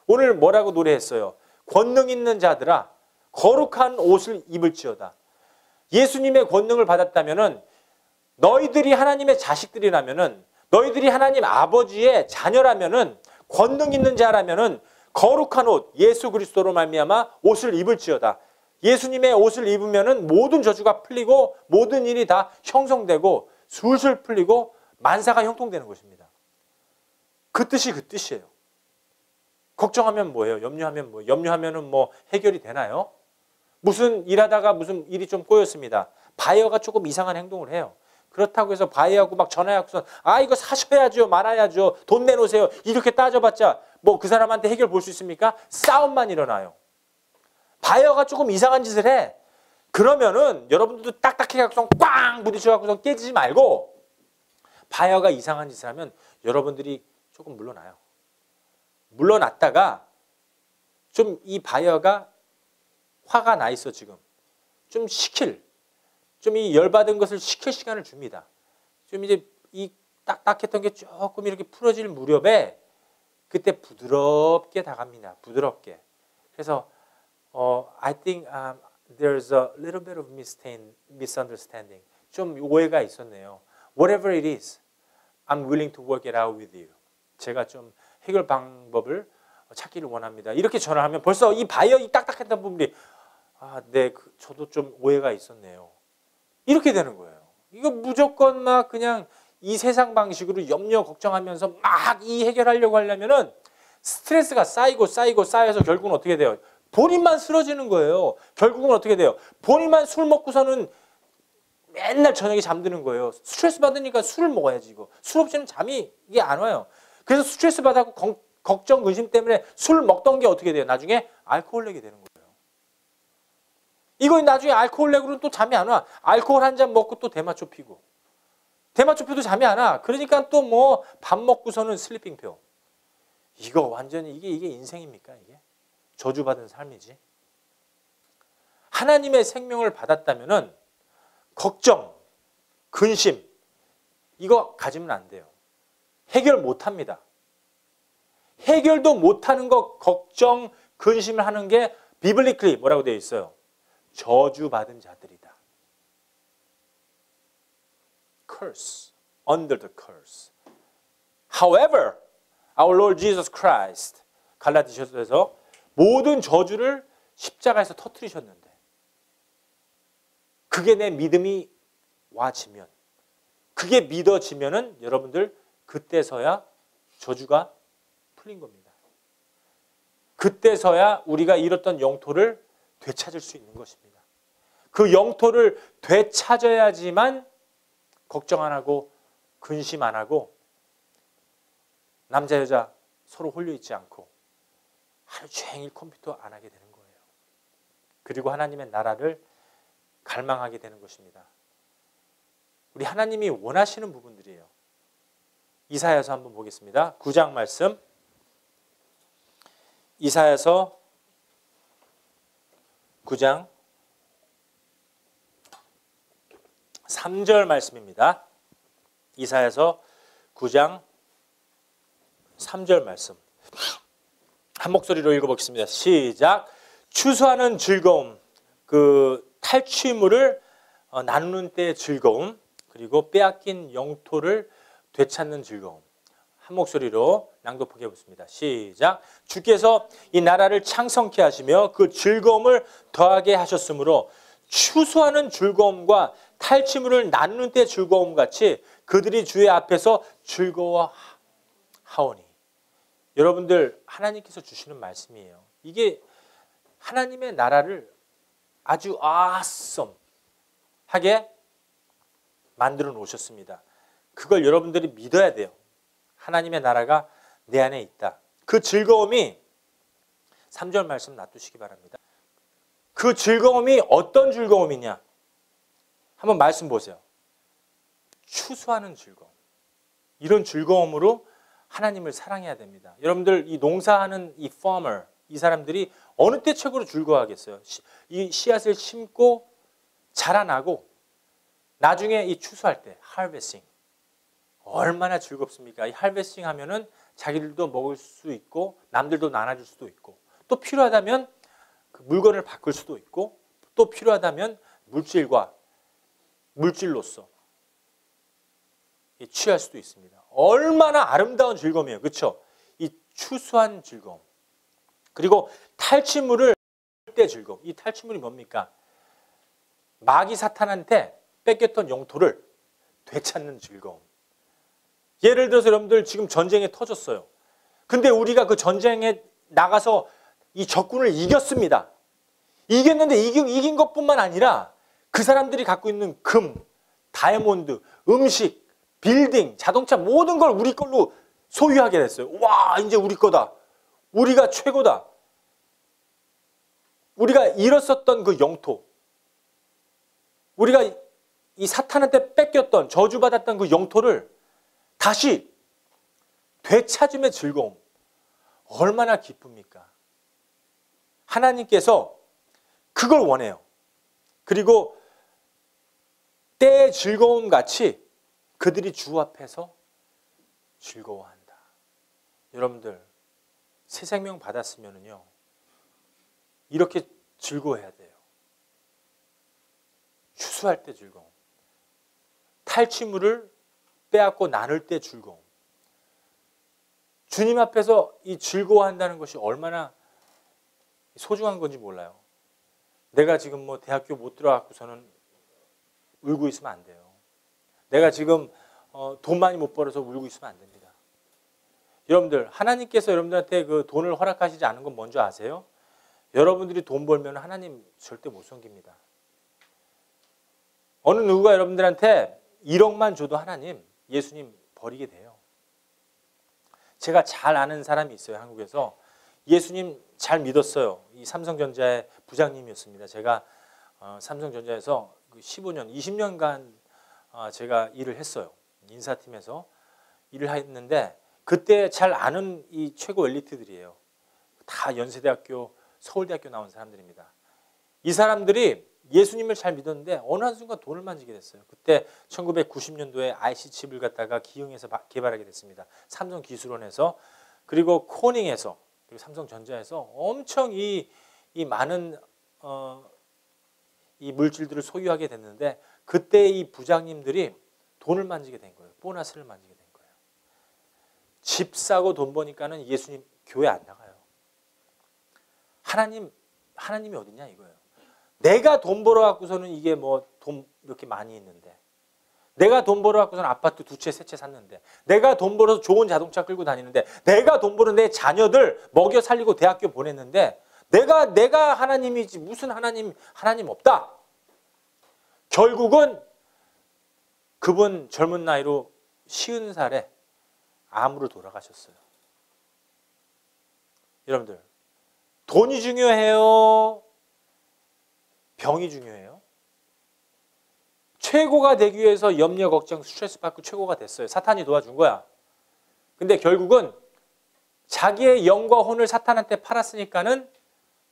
오늘 뭐라고 노래했어요? 권능 있는 자들아 거룩한 옷을 입을지어다. 예수님의 권능을 받았다면은 너희들이 하나님의 자식들이라면은 너희들이 하나님 아버지의 자녀라면은 권능 있는 자라면은 거룩한 옷 예수 그리스도로 말미암아 옷을 입을지어다. 예수님의 옷을 입으면은 모든 저주가 풀리고 모든 일이 다 형성되고 술술 풀리고 만사가 형통되는 것입니다. 그 뜻이 그 뜻이에요. 걱정하면 뭐예요? 염려하면 뭐예요? 염려하면은 뭐 해결이 되나요? 무슨 일하다가 무슨 일이 좀 꼬였습니다. 바이어가 조금 이상한 행동을 해요. 그렇다고 해서 바이어하고 막 전화해서 아 이거 사셔야죠 말아야죠 돈 내놓으세요 이렇게 따져봤자 뭐 그 사람한테 해결 볼 수 있습니까? 싸움만 일어나요. 바이어가 조금 이상한 짓을 해. 그러면은 여러분들도 딱딱해갖고서 꽝 부딪혀갖고서 깨지지 말고 바이어가 이상한 짓을 하면 여러분들이 조금 물러나요. 물러났다가 좀 이 바이어가 화가 나 있어 지금 좀 좀 이 열받은 것을 식힐 시간을 줍니다. 좀 이제 이 딱딱했던 게 조금 이렇게 풀어질 무렵에 그때 부드럽게 다갑니다. 부드럽게. 그래서 I think there's a little bit of misunderstanding. 좀 오해가 있었네요. Whatever it is, I'm willing to work it out with you. 제가 좀 해결 방법을 찾기를 원합니다. 이렇게 전화하면 벌써 이 바이어 이 딱딱했던 부분이 네, 저도 좀 오해가 있었네요. 이렇게 되는 거예요. 이거 무조건 막 그냥 이 세상 방식으로 염려 걱정하면서 막 이 해결하려고 하려면은 스트레스가 쌓여서 결국은 어떻게 돼요? 본인만 쓰러지는 거예요. 결국은 어떻게 돼요? 본인만 술 먹고서는 맨날 저녁에 잠드는 거예요. 스트레스 받으니까 술을 먹어야지 이거. 술 없이는 잠이 이게 안 와요. 그래서 스트레스 받아서 걱정, 근심 때문에 술 먹던 게 어떻게 돼요? 나중에 알코올렉이 되는 거예요. 이거 나중에 알코올렉으로는 또 잠이 안 와. 알코올 한 잔 먹고 또 대마초 피고. 대마초 피도 잠이 안 와. 그러니까 또 뭐 밥 먹고서는 슬리핑표. 이거 완전히 이게 인생입니까 이게? 저주받은 삶이지. 하나님의 생명을 받았다면은 걱정, 근심 이거 가지면 안 돼요. 해결 못합니다. 해결도 못하는 거 걱정, 근심을 하는 게 비블리클리 뭐라고 되어 있어요? 저주받은 자들이다. curse. Under the curse. However, our Lord Jesus Christ, 갈라디아서에서 모든 저주를 십자가에서 터뜨리셨는데 그게 내 믿음이 와지면, 그게 믿어지면은 여러분들 그때서야 저주가 풀린 겁니다. 그때서야 우리가 잃었던 영토를 되찾을 수 있는 것입니다. 그 영토를 되찾아야지만 걱정 안 하고 근심 안 하고 남자 여자 서로 홀려 있지 않고 하루 종일 컴퓨터 안 하게 되는 거예요. 그리고 하나님의 나라를 갈망하게 되는 것입니다. 우리 하나님이 원하시는 부분들이에요. 이사야서 한번 보겠습니다. 9장 말씀. 이사야서 9장 3절 말씀입니다. 이사야서 9장 3절 말씀. 한 목소리로 읽어보겠습니다. 시작. 추수하는 즐거움, 그 탈취물을 나누는 때의 즐거움, 그리고 빼앗긴 영토를 되찾는 즐거움. 한 목소리로 낭독해 보겠습니다. 시작. 주께서 이 나라를 창성케 하시며 그 즐거움을 더하게 하셨으므로 추수하는 즐거움과 탈취물을 나누는 때 즐거움 같이 그들이 주의 앞에서 즐거워하오니. 여러분들 하나님께서 주시는 말씀이에요. 이게 하나님의 나라를 아주 아썸하게 만들어 놓으셨습니다. 그걸 여러분들이 믿어야 돼요. 하나님의 나라가 내 안에 있다. 그 즐거움이 3절 말씀 놔두시기 바랍니다. 그 즐거움이 어떤 즐거움이냐? 한번 말씀 보세요. 추수하는 즐거움. 이런 즐거움으로 하나님을 사랑해야 됩니다. 여러분들 이 농사하는 이 farmer, 이 사람들이 어느 때 최고로 즐거워하겠어요? 이 씨앗을 심고 자라나고 나중에 이 추수할 때 harvesting. 얼마나 즐겁습니까? 이 harvesting 하면은 자기들도 먹을 수 있고 남들도 나눠줄 수도 있고 또 필요하다면 그 물건을 바꿀 수도 있고 또 필요하다면 물질로서 취할 수도 있습니다. 얼마나 아름다운 즐거움이에요. 그렇죠? 이 추수한 즐거움. 그리고 탈취물을 때 즐거움. 이 탈취물이 뭡니까? 마귀 사탄한테 뺏겼던 영토를 되찾는 즐거움. 예를 들어서 여러분들 지금 전쟁에 터졌어요. 근데 우리가 그 전쟁에 나가서 이 적군을 이겼습니다. 이겼는데 이긴 것뿐만 아니라 그 사람들이 갖고 있는 금, 다이아몬드, 음식, 빌딩, 자동차 모든 걸 우리 걸로 소유하게 됐어요. 와, 이제 우리 거다. 우리가 최고다. 우리가 잃었었던 그 영토, 우리가 이 사탄한테 뺏겼던 저주받았던 그 영토를 다시 되찾음의 즐거움. 얼마나 기쁩니까? 하나님께서 그걸 원해요. 그리고 때의 즐거움 같이 그들이 주 앞에서 즐거워한다. 여러분들 새 생명 받았으면은요 이렇게 즐거워해야 돼요. 추수할 때 즐거움, 탈취물을 빼앗고 나눌 때 즐거움. 주님 앞에서 이 즐거워한다는 것이 얼마나 소중한 건지 몰라요. 내가 지금 뭐 대학교 못 들어가고서는 울고 있으면 안 돼요. 내가 지금 돈 많이 못 벌어서 울고 있으면 안 됩니다. 여러분들 하나님께서 여러분들한테 그 돈을 허락하시지 않은 건 뭔지 아세요? 여러분들이 돈 벌면 하나님 절대 못 섬깁니다. 어느 누구가 여러분들한테 1억만 줘도 하나님, 예수님 버리게 돼요. 제가 잘 아는 사람이 있어요. 한국에서. 예수님 잘 믿었어요. 이 삼성전자의 부장님이었습니다. 제가 삼성전자에서 15년, 20년간 제가 일을 했어요. 인사팀에서 일을 했는데 그때 잘 아는 이 최고 엘리트들이에요. 다 연세대학교, 서울대학교 나온 사람들입니다. 이 사람들이 예수님을 잘 믿었는데 어느 한순간 돈을 만지게 됐어요. 그때 1990년도에 IC칩을 갖다가 기흥에서 개발하게 됐습니다. 삼성기술원에서 그리고 코닝에서 그리고 삼성전자에서 엄청 이 많은 이 물질들을 소유하게 됐는데 그때 이 부장님들이 돈을 만지게 된 거예요. 보너스를 만지게 된 거예요. 집 사고 돈 버니까는 예수님 교회 안 나가요. 하나님이 어딨냐 이거예요. 내가 돈 벌어 갖고서는 이게 뭐 돈 이렇게 많이 있는데, 내가 돈 벌어 갖고서는 아파트 2채, 3채 샀는데, 내가 돈 벌어서 좋은 자동차 끌고 다니는데, 내가 돈 벌어 내 자녀들 먹여 살리고 대학교 보냈는데, 내가 하나님이지 무슨 하나님 없다. 결국은 그분 젊은 나이로 50살에 암으로 돌아가셨어요. 여러분들, 돈이 중요해요? 병이 중요해요? 최고가 되기 위해서 염려, 걱정, 스트레스 받고 최고가 됐어요. 사탄이 도와준 거야. 근데 결국은 자기의 영과 혼을 사탄한테 팔았으니까는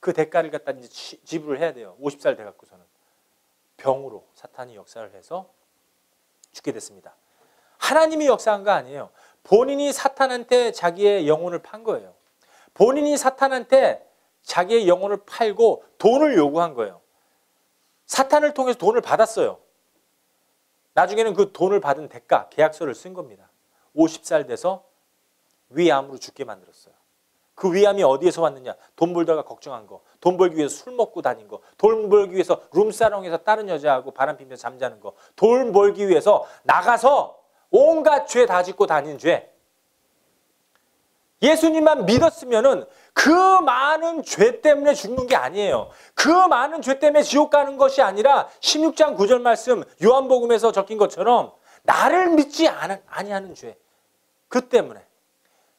그 대가를 갖다 이제 지불을 해야 돼요. 50살 돼갖고서는. 병으로 사탄이 역사를 해서 죽게 됐습니다. 하나님이 역사한 거 아니에요. 본인이 사탄한테 자기의 영혼을 판 거예요. 본인이 사탄한테 자기의 영혼을 팔고 돈을 요구한 거예요. 사탄을 통해서 돈을 받았어요. 나중에는 그 돈을 받은 대가, 계약서를 쓴 겁니다. 50살 돼서 위암으로 죽게 만들었어요. 그 위암이 어디에서 왔느냐? 돈 벌다가 걱정한 거, 돈 벌기 위해서 술 먹고 다닌 거, 돈 벌기 위해서 룸사롱에서 다른 여자하고 바람 피면서 잠자는 거, 돈 벌기 위해서 나가서 온갖 죄 다 짓고 다니는 죄. 예수님만 믿었으면은 그 많은 죄 때문에 죽는 게 아니에요. 그 많은 죄 때문에 지옥 가는 것이 아니라 16장 9절 말씀 요한복음에서 적힌 것처럼 나를 믿지 아니하는 죄. 그 때문에.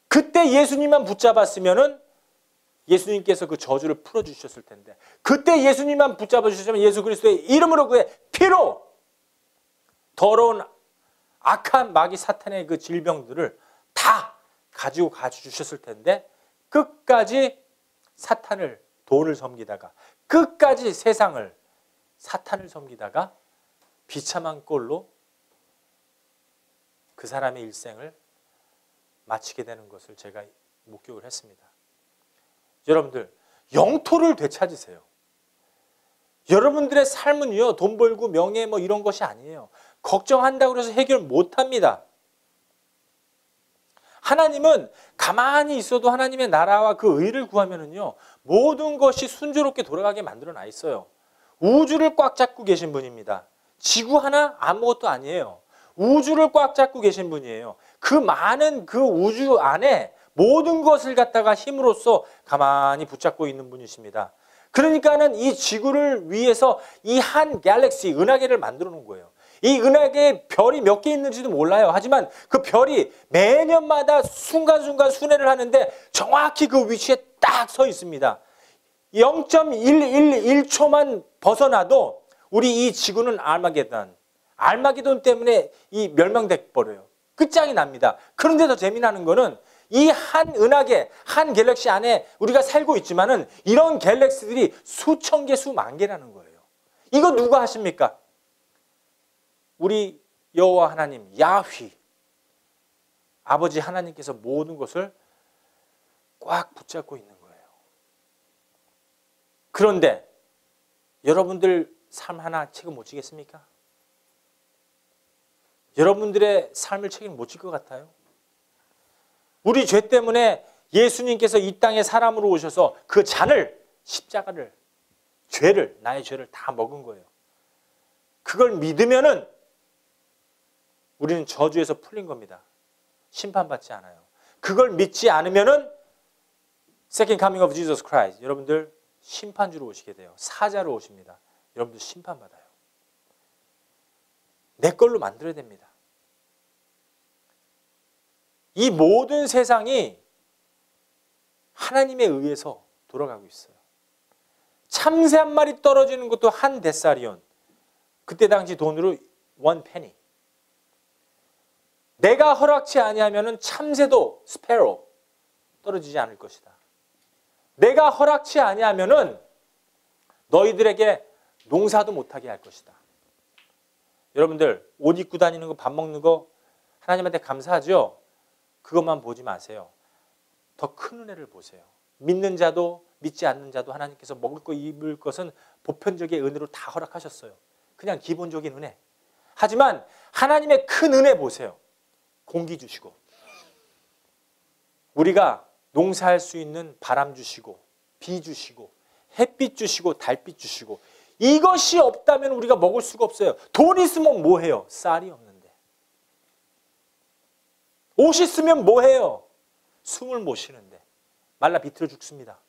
그때 예수님만 붙잡았으면은 예수님께서 그 저주를 풀어주셨을 텐데, 그때 예수님만 붙잡아 주셨으면 예수 그리스도의 이름으로 그의 피로 더러운 악한 마귀 사탄의 그 질병들을 다 가지고 가주셨을 텐데, 끝까지 사탄을, 돈을 섬기다가, 끝까지 세상을, 사탄을 섬기다가 비참한 꼴로 그 사람의 일생을 마치게 되는 것을 제가 목격을 했습니다. 여러분들, 영토를 되찾으세요. 여러분들의 삶은요, 돈 벌고 명예 뭐 이런 것이 아니에요. 걱정한다고 해서 해결 못합니다. 하나님은 가만히 있어도 하나님의 나라와 그 의를 구하면은요, 모든 것이 순조롭게 돌아가게 만들어 놔 있어요. 우주를 꽉 잡고 계신 분입니다. 지구 하나 아무것도 아니에요. 우주를 꽉 잡고 계신 분이에요. 그 많은 그 우주 안에 모든 것을 갖다가 힘으로써 가만히 붙잡고 있는 분이십니다. 그러니까는 이 지구를 위해서 이 한 갤럭시, 은하계를 만들어 놓은 거예요. 이 은하계에 별이 몇 개 있는지도 몰라요. 하지만 그 별이 매년마다 순간순간 순회를 하는데 정확히 그 위치에 딱 서 있습니다. 0.111초만 벗어나도 우리 이 지구는 알마게돈 때문에 이 멸망돼 버려요. 끝장이 납니다. 그런데 더 재미나는 거는 이 한 은하계, 한 갤럭시 안에 우리가 살고 있지만은 이런 갤럭시들이 수천 개, 수만 개라는 거예요. 이거 누가 하십니까? 우리 여호와 하나님, 야훼, 아버지 하나님께서 모든 것을 꽉 붙잡고 있는 거예요. 그런데 여러분들 삶 하나 책임 못 지겠습니까? 여러분들의 삶을 책임 못 질 것 같아요? 우리 죄 때문에 예수님께서 이 땅에 사람으로 오셔서 그 잔을, 십자가를, 나의 죄를 다 먹은 거예요. 그걸 믿으면은 우리는 저주에서 풀린 겁니다. 심판받지 않아요. 그걸 믿지 않으면은 Second Coming of Jesus Christ, 여러분들 심판주로 오시게 돼요. 사자로 오십니다. 여러분들 심판받아요. 내 걸로 만들어야 됩니다. 이 모든 세상이 하나님에 의해서 돌아가고 있어요. 참새 한 마리 떨어지는 것도 한 데사리온. 그때 당시 돈으로 1 penny. 내가 허락치 아니하면은 참새도 스페로 떨어지지 않을 것이다. 내가 허락치 아니하면은 너희들에게 농사도 못하게 할 것이다. 여러분들 옷 입고 다니는 거, 밥 먹는 거 하나님한테 감사하죠? 그것만 보지 마세요. 더 큰 은혜를 보세요. 믿는 자도 믿지 않는 자도 하나님께서 먹을 거 입을 것은 보편적인 은혜로 다 허락하셨어요. 그냥 기본적인 은혜. 하지만 하나님의 큰 은혜 보세요. 공기 주시고, 우리가 농사할 수 있는 바람 주시고, 비 주시고, 햇빛 주시고, 달빛 주시고, 이것이 없다면 우리가 먹을 수가 없어요. 돈 있으면 뭐 해요? 쌀이 없는데. 옷 있으면 뭐 해요? 숨을 못 쉬는데. 말라 비틀어 죽습니다.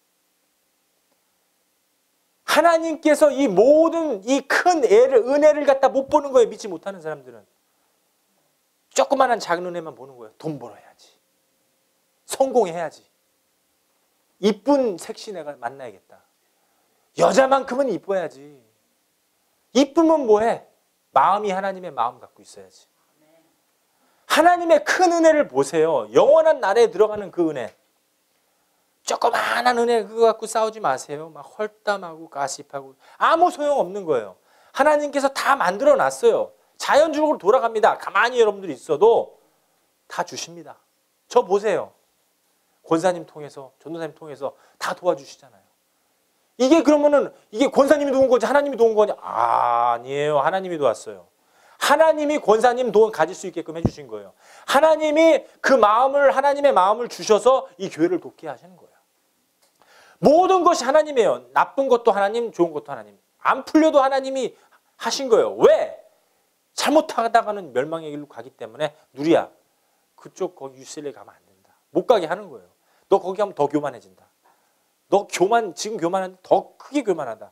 하나님께서 이 모든 이 큰 은혜를 갖다 못 보는 거예요. 믿지 못하는 사람들은. 조그마한 작은 은혜만 보는 거예요. 돈 벌어야지. 성공해야지. 이쁜 섹시 내가 만나야겠다. 여자만큼은 이뻐야지. 이쁘면 뭐해? 마음이 하나님의 마음 갖고 있어야지. 하나님의 큰 은혜를 보세요. 영원한 나라에 들어가는 그 은혜. 조그마한 은혜 그거 갖고 싸우지 마세요. 막 헐담하고 가십하고 아무 소용없는 거예요. 하나님께서 다 만들어 놨어요. 자연주로 돌아갑니다. 가만히 여러분들이 있어도 다 주십니다. 저 보세요. 권사님 통해서, 전도사님 통해서 다 도와주시잖아요. 이게 그러면은 이게 권사님이 도운 거지 하나님이 도운 거냐? 아니에요. 하나님이 도왔어요. 하나님이 권사님 돈 가질 수 있게끔 해주신 거예요. 하나님이 그 마음을, 하나님의 마음을 주셔서 이 교회를 돕게 하시는 거예요. 모든 것이 하나님이에요. 나쁜 것도 하나님, 좋은 것도 하나님. 안 풀려도 하나님이 하신 거예요. 왜? 잘못하다가는 멸망의 길로 가기 때문에 누리야, 그쪽 거기 UCLA 가면 안 된다. 못 가게 하는 거예요. 너 거기 가면 더 교만해진다. 너 지금 교만한데 더 크게 교만하다.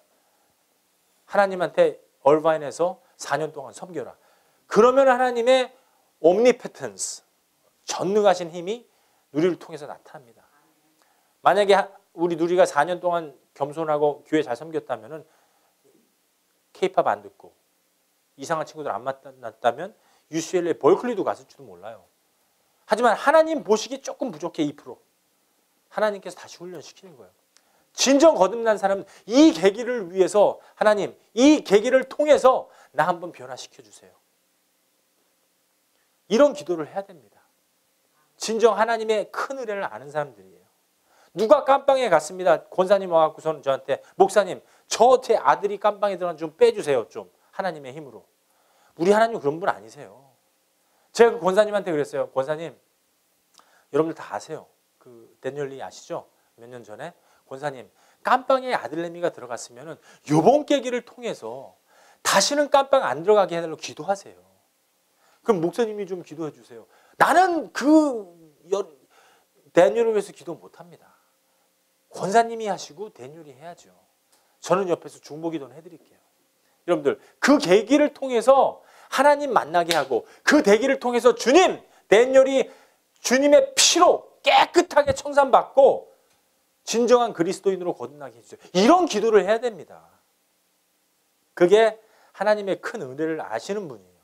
하나님한테 얼바인에서 4년 동안 섬겨라. 그러면 하나님의 omnipotence, 전능하신 힘이 누리를 통해서 나타납니다. 만약에 우리 누리가 4년 동안 겸손하고 교회 잘 섬겼다면 K-팝 안 듣고 이상한 친구들 안 만났다면 UCLA 벌클리도 갔을지도 몰라요. 하지만 하나님 보시기에 조금 부족해 2%. 하나님께서 다시 훈련시키는 거예요. 진정 거듭난 사람은 이 계기를 위해서 하나님, 이 계기를 통해서 나 한번 변화시켜 주세요. 이런 기도를 해야 됩니다. 진정 하나님의 큰 은혜를 아는 사람들이에요. 누가 깜빵에 갔습니다. 권사님 와갖고서는 저한테 목사님, 저 제 아들이 깜빵에 들어간 좀 빼주세요. 좀 하나님의 힘으로. 우리 하나님 그런 분 아니세요. 제가 그 권사님한테 그랬어요. 권사님, 여러분들 다 아세요. 그 데니얼리 아시죠? 몇 년 전에 권사님, 깜빵에 아들내미가 들어갔으면은 요번 계기를 통해서 다시는 깜빵 안 들어가게 해달라고 기도하세요. 그럼 목사님이 좀 기도해 주세요. 나는 데니얼을 위해서 기도 못합니다. 권사님이 하시고 데니얼이 해야죠. 저는 옆에서 중보 기도는 해드릴게요. 여러분들 그 계기를 통해서 하나님 만나게 하고 그 계기를 통해서 주님, 데니얼이 주님의 피로 깨끗하게 청산받고 진정한 그리스도인으로 거듭나게 해주세요. 이런 기도를 해야 됩니다. 그게 하나님의 큰 은혜를 아시는 분이에요.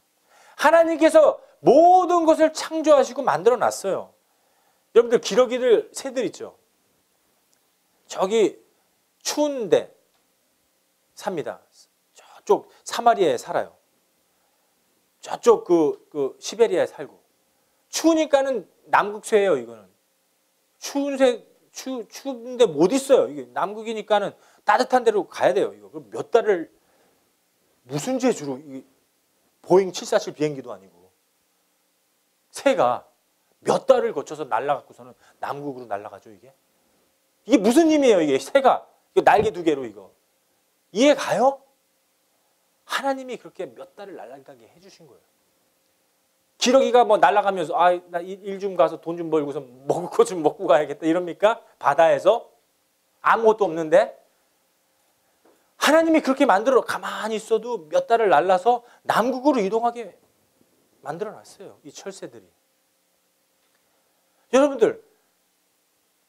하나님께서 모든 것을 창조하시고 만들어 놨어요. 여러분들 기러기들 새들 있죠. 저기 추운데 삽니다. 저쪽 사마리아에 살아요. 저쪽 그 시베리아에 살고. 추우니까는 남극새예요. 이거는 추운데 못 있어요. 이게 남극이니까는 따뜻한 데로 가야 돼요. 이거 몇 달을 무슨 재주로 보잉 747 비행기도 아니고 새가 몇 달을 거쳐서 날아갖고서는 남극으로 날아가죠. 이게 무슨 힘이에요? 이게 새가 날개 2개로 이거 이해 가요? 하나님이 그렇게 몇 달을 날아가게 해주신 거예요. 기러기가 뭐 날아가면서 나 일 좀 가서 돈 좀 벌고서 먹을 거 좀 먹고 가야겠다 이럽니까? 바다에서 아무것도 없는데 하나님이 그렇게 만들어 가만히 있어도 몇 달을 날라서 남극으로 이동하게 만들어 놨어요. 이 철새들이. 여러분들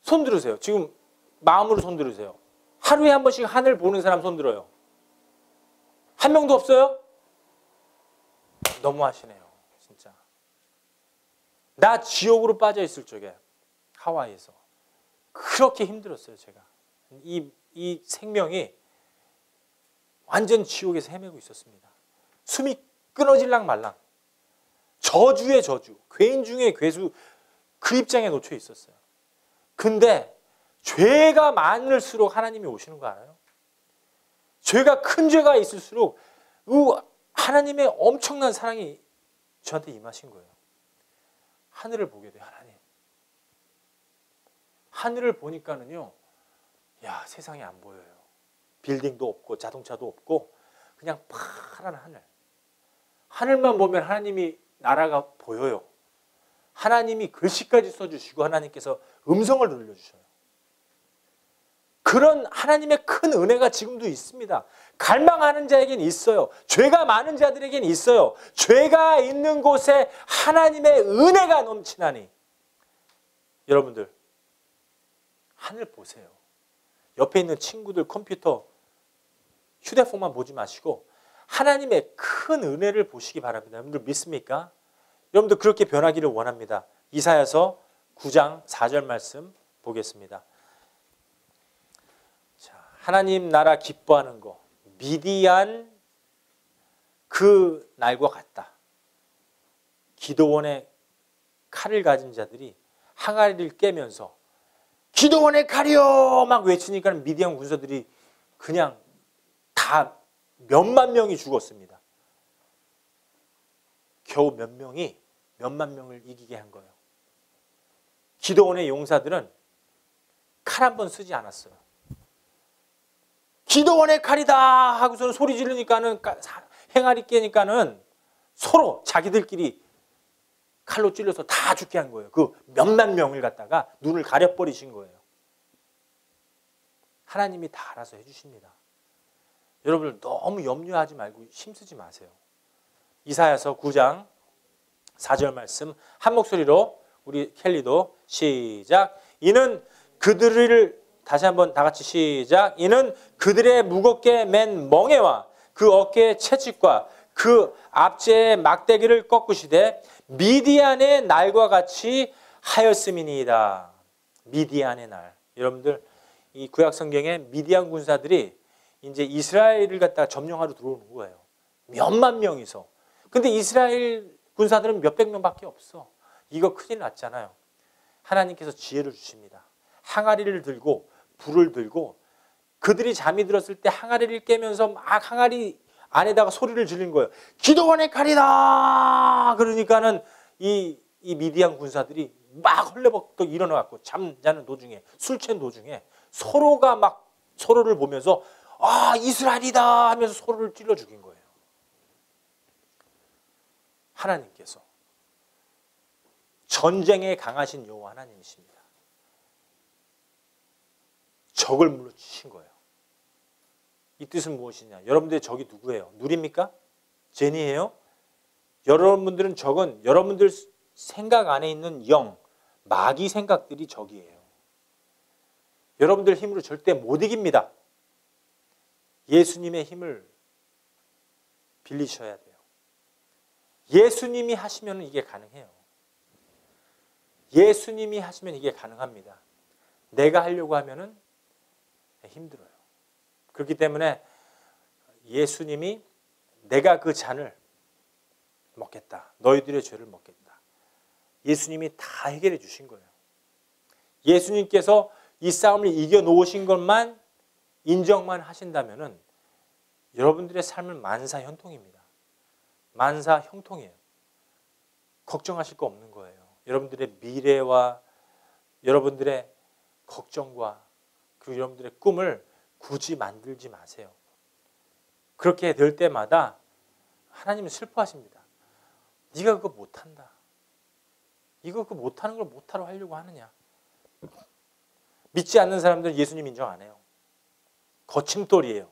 손 들으세요. 지금 마음으로 손 들으세요. 하루에 한 번씩 하늘 보는 사람 손 들어요. 한 명도 없어요? 너무하시네요. 진짜. 나 지옥으로 빠져 있을 적에 하와이에서 그렇게 힘들었어요. 제가. 이 생명이 완전 지옥에서 헤매고 있었습니다. 숨이 끊어질랑 말랑. 저주의 저주. 괴인 중에 괴수 그 입장에 놓쳐 있었어요. 근데 죄가 많을수록 하나님이 오시는 거 알아요? 죄가 큰 죄가 있을수록 하나님의 엄청난 사랑이 저한테 임하신 거예요. 하늘을 보게 돼요. 하나님. 하늘을 보니까는요. 야, 세상이 안 보여요. 빌딩도 없고 자동차도 없고 그냥 파란 하늘. 하늘만 보면 하나님이 나라가 보여요. 하나님이 글씨까지 써주시고 하나님께서 음성을 들려주셔요. 그런 하나님의 큰 은혜가 지금도 있습니다. 갈망하는 자에게는 있어요. 죄가 많은 자들에게는 있어요. 죄가 있는 곳에 하나님의 은혜가 넘치나니. 여러분들 하늘 보세요. 옆에 있는 친구들 컴퓨터, 휴대폰만 보지 마시고 하나님의 큰 은혜를 보시기 바랍니다. 여러분들 믿습니까? 여러분들 그렇게 변하기를 원합니다. 이사야서 9장 4절 말씀 보겠습니다. 자, 하나님 나라 기뻐하는 거, 미디안 그 날과 같다. 기도원의 칼을 가진 자들이 항아리를 깨면서 기도원의 칼이요 막 외치니까 미디안 군사들이 그냥 다 몇만 명이 죽었습니다. 겨우 몇 명이 몇만 명을 이기게 한 거예요. 기도원의 용사들은 칼 한 번 쓰지 않았어요. 기도원의 칼이다 하고서는 소리 지르니까는 행아리 깨니까는 서로 자기들끼리 칼로 찔러서 다 죽게 한 거예요. 그 몇만 명을 갖다가 눈을 가려버리신 거예요. 하나님이 다 알아서 해주십니다. 여러분들 너무 염려하지 말고 힘쓰지 마세요. 이사야서 9장 4절 말씀 한 목소리로 우리 켈리도 시작. 이는 그들을 다시 한번 다 같이 시작. 이는 그들의 무겁게 맨 멍에와 그 어깨의 채찍과 그 앞제의 막대기를 꺾으시되 미디안의 날과 같이 하였음이니이다. 미디안의 날. 여러분들 이 구약 성경에 미디안 군사들이 이제 이스라엘을 갖다가 점령하러 들어오는 거예요. 몇만 명이서. 근데 이스라엘 군사들은 몇백 명밖에 없어. 이거 큰일 났잖아요. 하나님께서 지혜를 주십니다. 항아리를 들고 불을 들고 그들이 잠이 들었을 때 항아리를 깨면서 막 항아리 안에다가 소리를 지른 거예요. 기도원의 칼이다. 그러니까는 이 미디안 군사들이 막 헐레벌떡 일어나갖고 잠자는 도중에 술 취한 도중에 서로가 막 서로를 보면서 아 이스라엘이다 하면서 서로를 찔러 죽인 거예요. 하나님께서 전쟁에 강하신 여호와 하나님이십니다. 적을 물러치신 거예요. 이 뜻은 무엇이냐? 여러분들의 적이 누구예요? 누리입니까? 제니예요? 여러분들은 적은 여러분들 생각 안에 있는 영, 마귀 생각들이 적이에요. 여러분들 힘으로 절대 못 이깁니다. 예수님의 힘을 빌리셔야 돼요. 예수님이 하시면 이게 가능해요. 예수님이 하시면 이게 가능합니다. 내가 하려고 하면은 힘들어요. 그렇기 때문에 예수님이 내가 그 잔을 먹겠다. 너희들의 죄를 먹겠다. 예수님이 다 해결해 주신 거예요. 예수님께서 이 싸움을 이겨놓으신 것만 인정만 하신다면은 여러분들의 삶은 만사형통입니다. 만사형통이에요. 걱정하실 거 없는 거예요. 여러분들의 미래와 여러분들의 걱정과 그리고 여러분들의 꿈을 굳이 만들지 마세요. 그렇게 될 때마다 하나님은 슬퍼하십니다. 네가 그거 못한다. 이거 그거 못하는 걸 못하러 하려고 하느냐. 믿지 않는 사람들은 예수님 인정 안 해요. 거침돌이에요.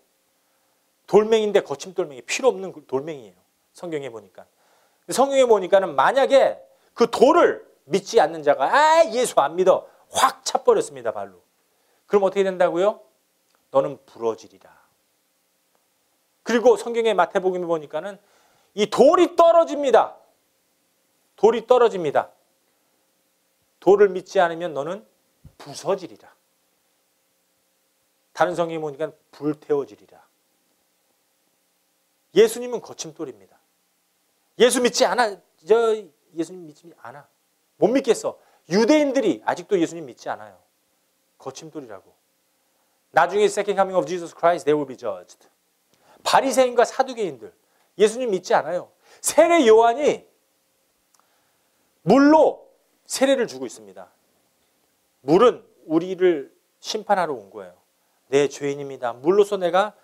돌멩이인데 거침돌멩이, 필요 없는 돌멩이에요. 성경에 보니까. 성경에 보니까는 만약에 그 돌을 믿지 않는 자가 예수 안 믿어 확 차버렸습니다. 발로. 그럼 어떻게 된다고요? 너는 부러지리라. 그리고 성경의 마태복음에 보니까는 이 돌이 떨어집니다. 돌이 떨어집니다. 돌을 믿지 않으면 너는 부서지리라. 다른 성경에 보니까 불태워지리라. 예수님은 거침돌입니다. 예수 믿지 않아. 예수님 믿지 않아. 못 믿겠어. 유대인들이 아직도 예수님 믿지 않아요. 거침돌이라고. 나중에 Second Coming of Jesus Christ, they will be judged. 바리새인과 사두개인들, 예수님 믿지 않아요. 세례 요한이 물로 세례를 주고 있습니다. 물은 우리를 심판하러 온 거예요. 내 죄인입니다. 물로서 내가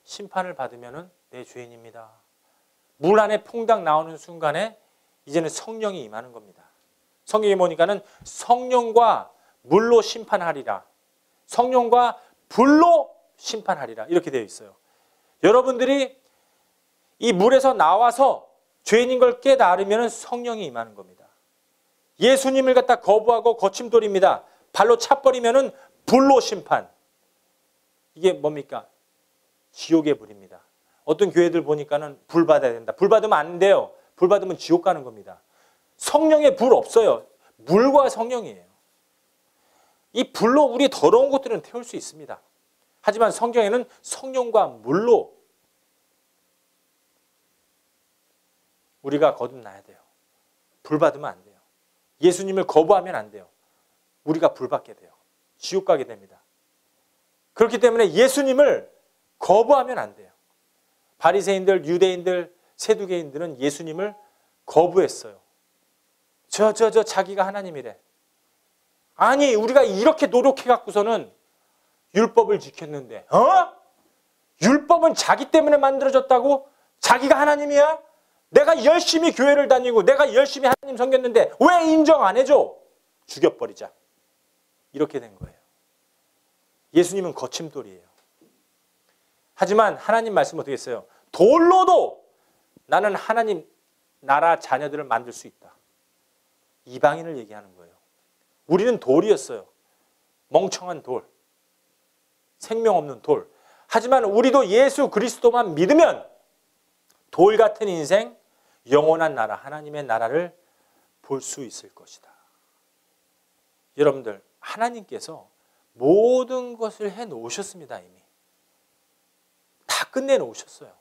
심판을 받으면 내 죄인입니다. 물 안에 퐁당 나오는 순간에 이제는 성령이 임하는 겁니다. 성경에 보니까는 성령과 물로 심판하리라. 성령과 불로 심판하리라. 이렇게 되어 있어요. 여러분들이 이 물에서 나와서 죄인인 걸 깨달으면 성령이 임하는 겁니다. 예수님을 갖다 거부하고 거침돌입니다. 발로 차버리면 불로 심판. 이게 뭡니까? 지옥의 불입니다. 어떤 교회들 보니까는 불 받아야 된다. 불 받으면 안 돼요. 불 받으면 지옥 가는 겁니다. 성령의 불 없어요. 물과 성령이에요. 이 불로 우리 더러운 것들은 태울 수 있습니다. 하지만 성경에는 성령과 물로 우리가 거듭나야 돼요. 불 받으면 안 돼요. 예수님을 거부하면 안 돼요. 우리가 불 받게 돼요. 지옥 가게 됩니다. 그렇기 때문에 예수님을 거부하면 안 돼요. 바리새인들, 유대인들, 세두개인들은 예수님을 거부했어요. 자기가 하나님이래. 아니, 우리가 이렇게 노력해갖고서는 율법을 지켰는데, 율법은 자기 때문에 만들어졌다고? 자기가 하나님이야? 내가 열심히 교회를 다니고 내가 열심히 하나님 섬겼는데 왜 인정 안 해줘? 죽여버리자. 이렇게 된 거예요. 예수님은 거침돌이에요. 하지만 하나님 말씀 어떻게 했어요? 돌로도 나는 하나님 나라 자녀들을 만들 수 있다. 이방인을 얘기하는 거예요. 우리는 돌이었어요. 멍청한 돌. 생명 없는 돌. 하지만 우리도 예수 그리스도만 믿으면 돌 같은 인생, 영원한 나라, 하나님의 나라를 볼 수 있을 것이다. 여러분들, 하나님께서 모든 것을 해놓으셨습니다. 이미. 다 끝내놓으셨어요.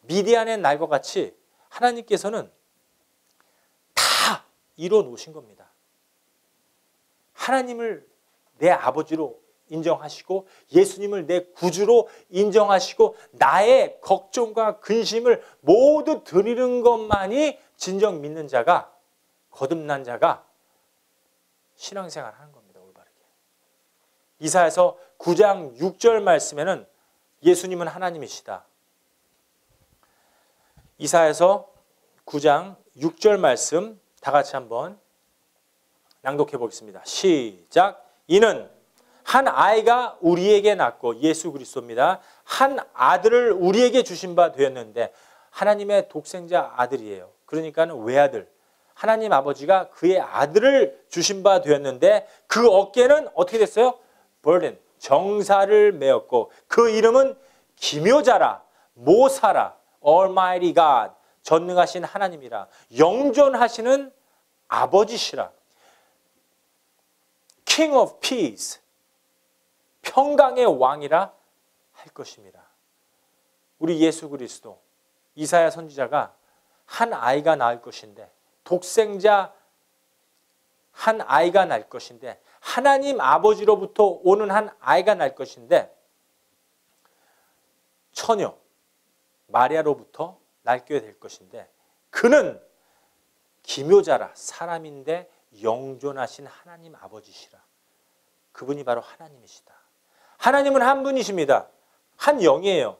미디안의 날과 같이 하나님께서는 다 이뤄놓으신 겁니다. 하나님을 내 아버지로 인정하시고 예수님을 내 구주로 인정하시고 나의 걱정과 근심을 모두 드리는 것만이 진정 믿는 자가, 거듭난 자가 신앙생활을 하는 겁니다. 올바르게. 이사야서 9장 6절 말씀에는 예수님은 하나님이시다. 이사야서 9장 6절 말씀 다 같이 한번 낭독해 보겠습니다. 시작. 이는 한 아이가 우리에게 낳고, 예수 그리스도입니다. 한 아들을 우리에게 주신 바 되었는데, 하나님의 독생자 아들이에요. 그러니까는 외아들. 하나님 아버지가 그의 아들을 주신 바 되었는데 그 어깨는 어떻게 됐어요? burden, 정사를 메었고 그 이름은 기묘자라, 모사라, Almighty God, 전능하신 하나님이라, 영존하시는 아버지시라, King of Peace, 평강의 왕이라 할 것입니다. 우리 예수 그리스도, 이사야 선지자가 한 아이가 낳을 것인데, 독생자 한 아이가 날 것인데, 하나님 아버지로부터 오는 한 아이가 날 것인데, 처녀 마리아로부터 낳게 될 것인데, 그는 기묘자라, 사람인데 영존하신 하나님 아버지시라. 그분이 바로 하나님이시다. 하나님은 한 분이십니다. 한 영이에요.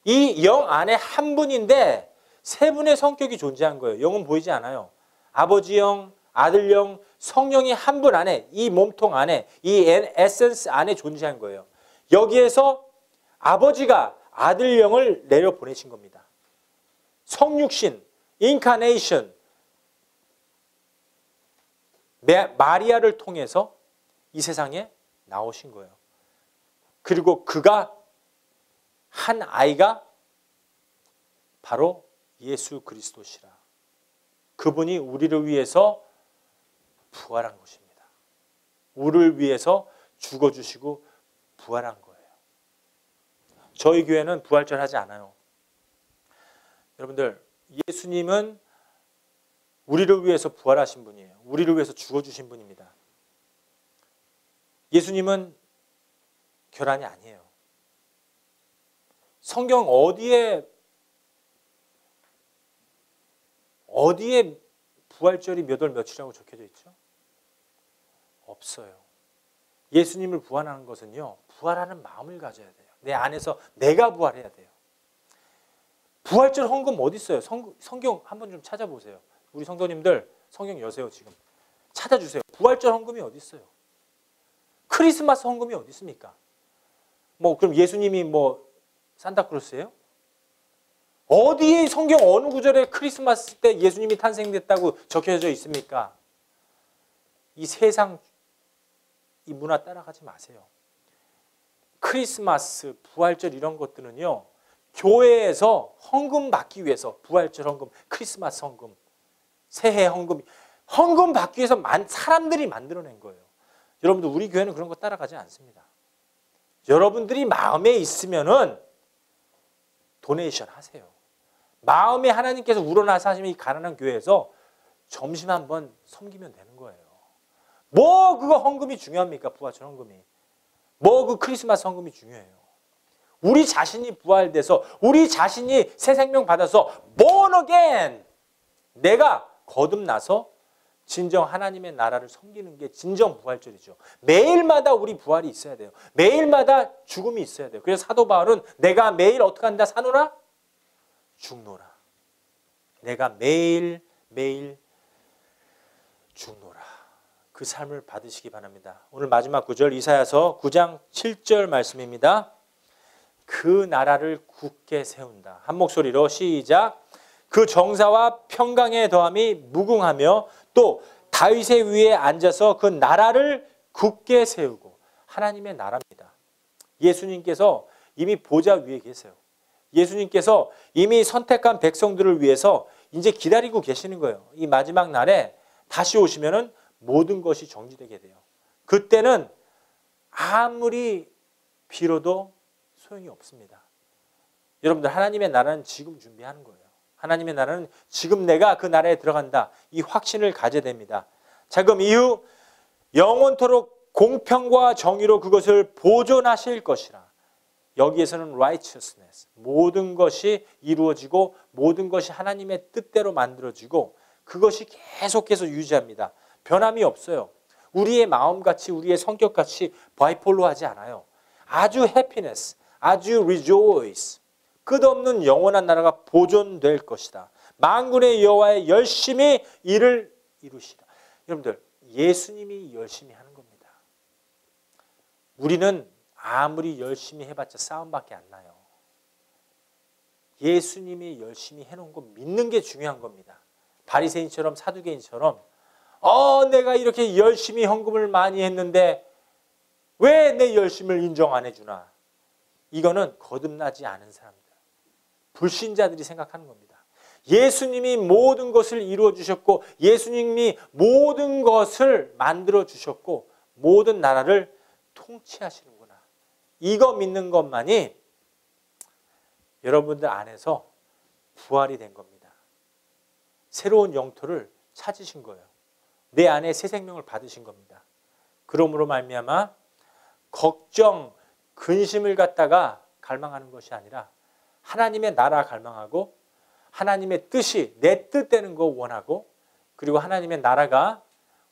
이 영 안에 한 분인데 세 분의 성격이 존재한 거예요. 영은 보이지 않아요. 아버지 영, 아들 영, 성령이 한 분 안에, 이 몸통 안에, 이 에센스 안에 존재한 거예요. 여기에서 아버지가 아들 영을 내려 보내신 겁니다. 성육신, 인카네이션, 마리아를 통해서 이 세상에 나오신 거예요. 그리고 그가 한 아이가 바로 예수 그리스도시라. 그분이 우리를 위해서 부활한 것입니다. 우리를 위해서 죽어주시고 부활한 거예요. 저희 교회는 부활절 하지 않아요. 여러분들, 예수님은 우리를 위해서 부활하신 분이에요. 우리를 위해서 죽어주신 분입니다. 예수님은 결함이 아니에요. 성경 어디에 어디에 부활절이 몇 월 며칠이라고 적혀져 있죠? 없어요. 예수님을 부활하는 것은요, 부활하는 마음을 가져야 돼요. 내 안에서 내가 부활해야 돼요. 부활절 헌금 어디 있어요? 성경 한번 좀 찾아보세요. 우리 성도님들 성경 여세요. 지금 찾아주세요. 부활절 헌금이 어디 있어요? 크리스마스 헌금이 어디 있습니까? 뭐 그럼 예수님이 뭐 산타클로스예요? 어디에 성경 어느 구절에 크리스마스 때 예수님이 탄생됐다고 적혀져 있습니까? 이 세상 이 문화 따라가지 마세요. 크리스마스, 부활절 이런 것들은요, 교회에서 헌금 받기 위해서 부활절 헌금, 크리스마스 헌금, 새해 헌금 받기 위해서 사람들이 만들어낸 거예요. 여러분들 우리 교회는 그런 거 따라가지 않습니다. 여러분들이 마음에 있으면은 도네이션 하세요. 마음에 하나님께서 우러나서 하시면 이 가난한 교회에서 점심 한번 섬기면 되는 거예요. 뭐 그거 헌금이 중요합니까? 부활절 헌금이. 뭐 그 크리스마스 헌금이 중요해요. 우리 자신이 부활돼서 우리 자신이 새 생명 받아서 born again, 내가 거듭나서 진정 하나님의 나라를 섬기는 게 진정 부활절이죠. 매일마다 우리 부활이 있어야 돼요. 매일마다 죽음이 있어야 돼요. 그래서 사도 바울은 내가 매일 어떻게 한다? 사노라? 죽노라. 내가 매일 죽노라. 그 삶을 받으시기 바랍니다. 오늘 마지막 구절 이사야서 9장 7절 말씀입니다. 그 나라를 굳게 세운다. 한 목소리로 시작. 그 정사와 평강의 더함이 무궁하며 또 다윗의 위에 앉아서 그 나라를 굳게 세우고. 하나님의 나라입니다. 예수님께서 이미 보좌 위에 계세요. 예수님께서 이미 선택한 백성들을 위해서 이제 기다리고 계시는 거예요. 이 마지막 날에 다시 오시면은 모든 것이 정지되게 돼요. 그때는 아무리 빌어도 소용이 없습니다. 여러분들 하나님의 나라는 지금 준비하는 거예요. 하나님의 나라는 지금 내가 그 나라에 들어간다. 이 확신을 가져야 됩니다. 자, 그럼 이후 영원토록 공평과 정의로 그것을 보존하실 것이라. 여기에서는 righteousness, 모든 것이 이루어지고 모든 것이 하나님의 뜻대로 만들어지고 그것이 계속해서 유지합니다. 변함이 없어요. 우리의 마음같이 우리의 성격같이 바이폴로하지 않아요. 아주 happiness, 아주 rejoice, 끝없는 영원한 나라가 보존될 것이다. 만군의 여호와의 열심히 일을 이루시라. 여러분들 예수님이 열심히 하는 겁니다. 우리는 아무리 열심히 해봤자 싸움밖에 안 나요. 예수님이 열심히 해놓은 거 믿는 게 중요한 겁니다. 바리새인처럼 사두개인처럼 내가 이렇게 열심히 헌금을 많이 했는데 왜 내 열심을 인정 안 해주나. 이거는 거듭나지 않은 사람들, 불신자들이 생각하는 겁니다. 예수님이 모든 것을 이루어 주셨고 예수님이 모든 것을 만들어 주셨고 모든 나라를 통치하시는구나. 이거 믿는 것만이 여러분들 안에서 부활이 된 겁니다. 새로운 영토를 찾으신 거예요. 내 안에 새 생명을 받으신 겁니다. 그러므로 말미암아 걱정, 근심을 갖다가 갈망하는 것이 아니라 하나님의 나라 갈망하고 하나님의 뜻이 내 뜻되는 거 원하고 그리고 하나님의 나라가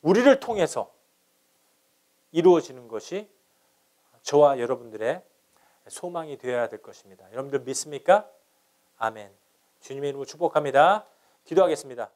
우리를 통해서 이루어지는 것이 저와 여러분들의 소망이 되어야 될 것입니다. 여러분들 믿습니까? 아멘. 주님의 이름으로 축복합니다. 기도하겠습니다.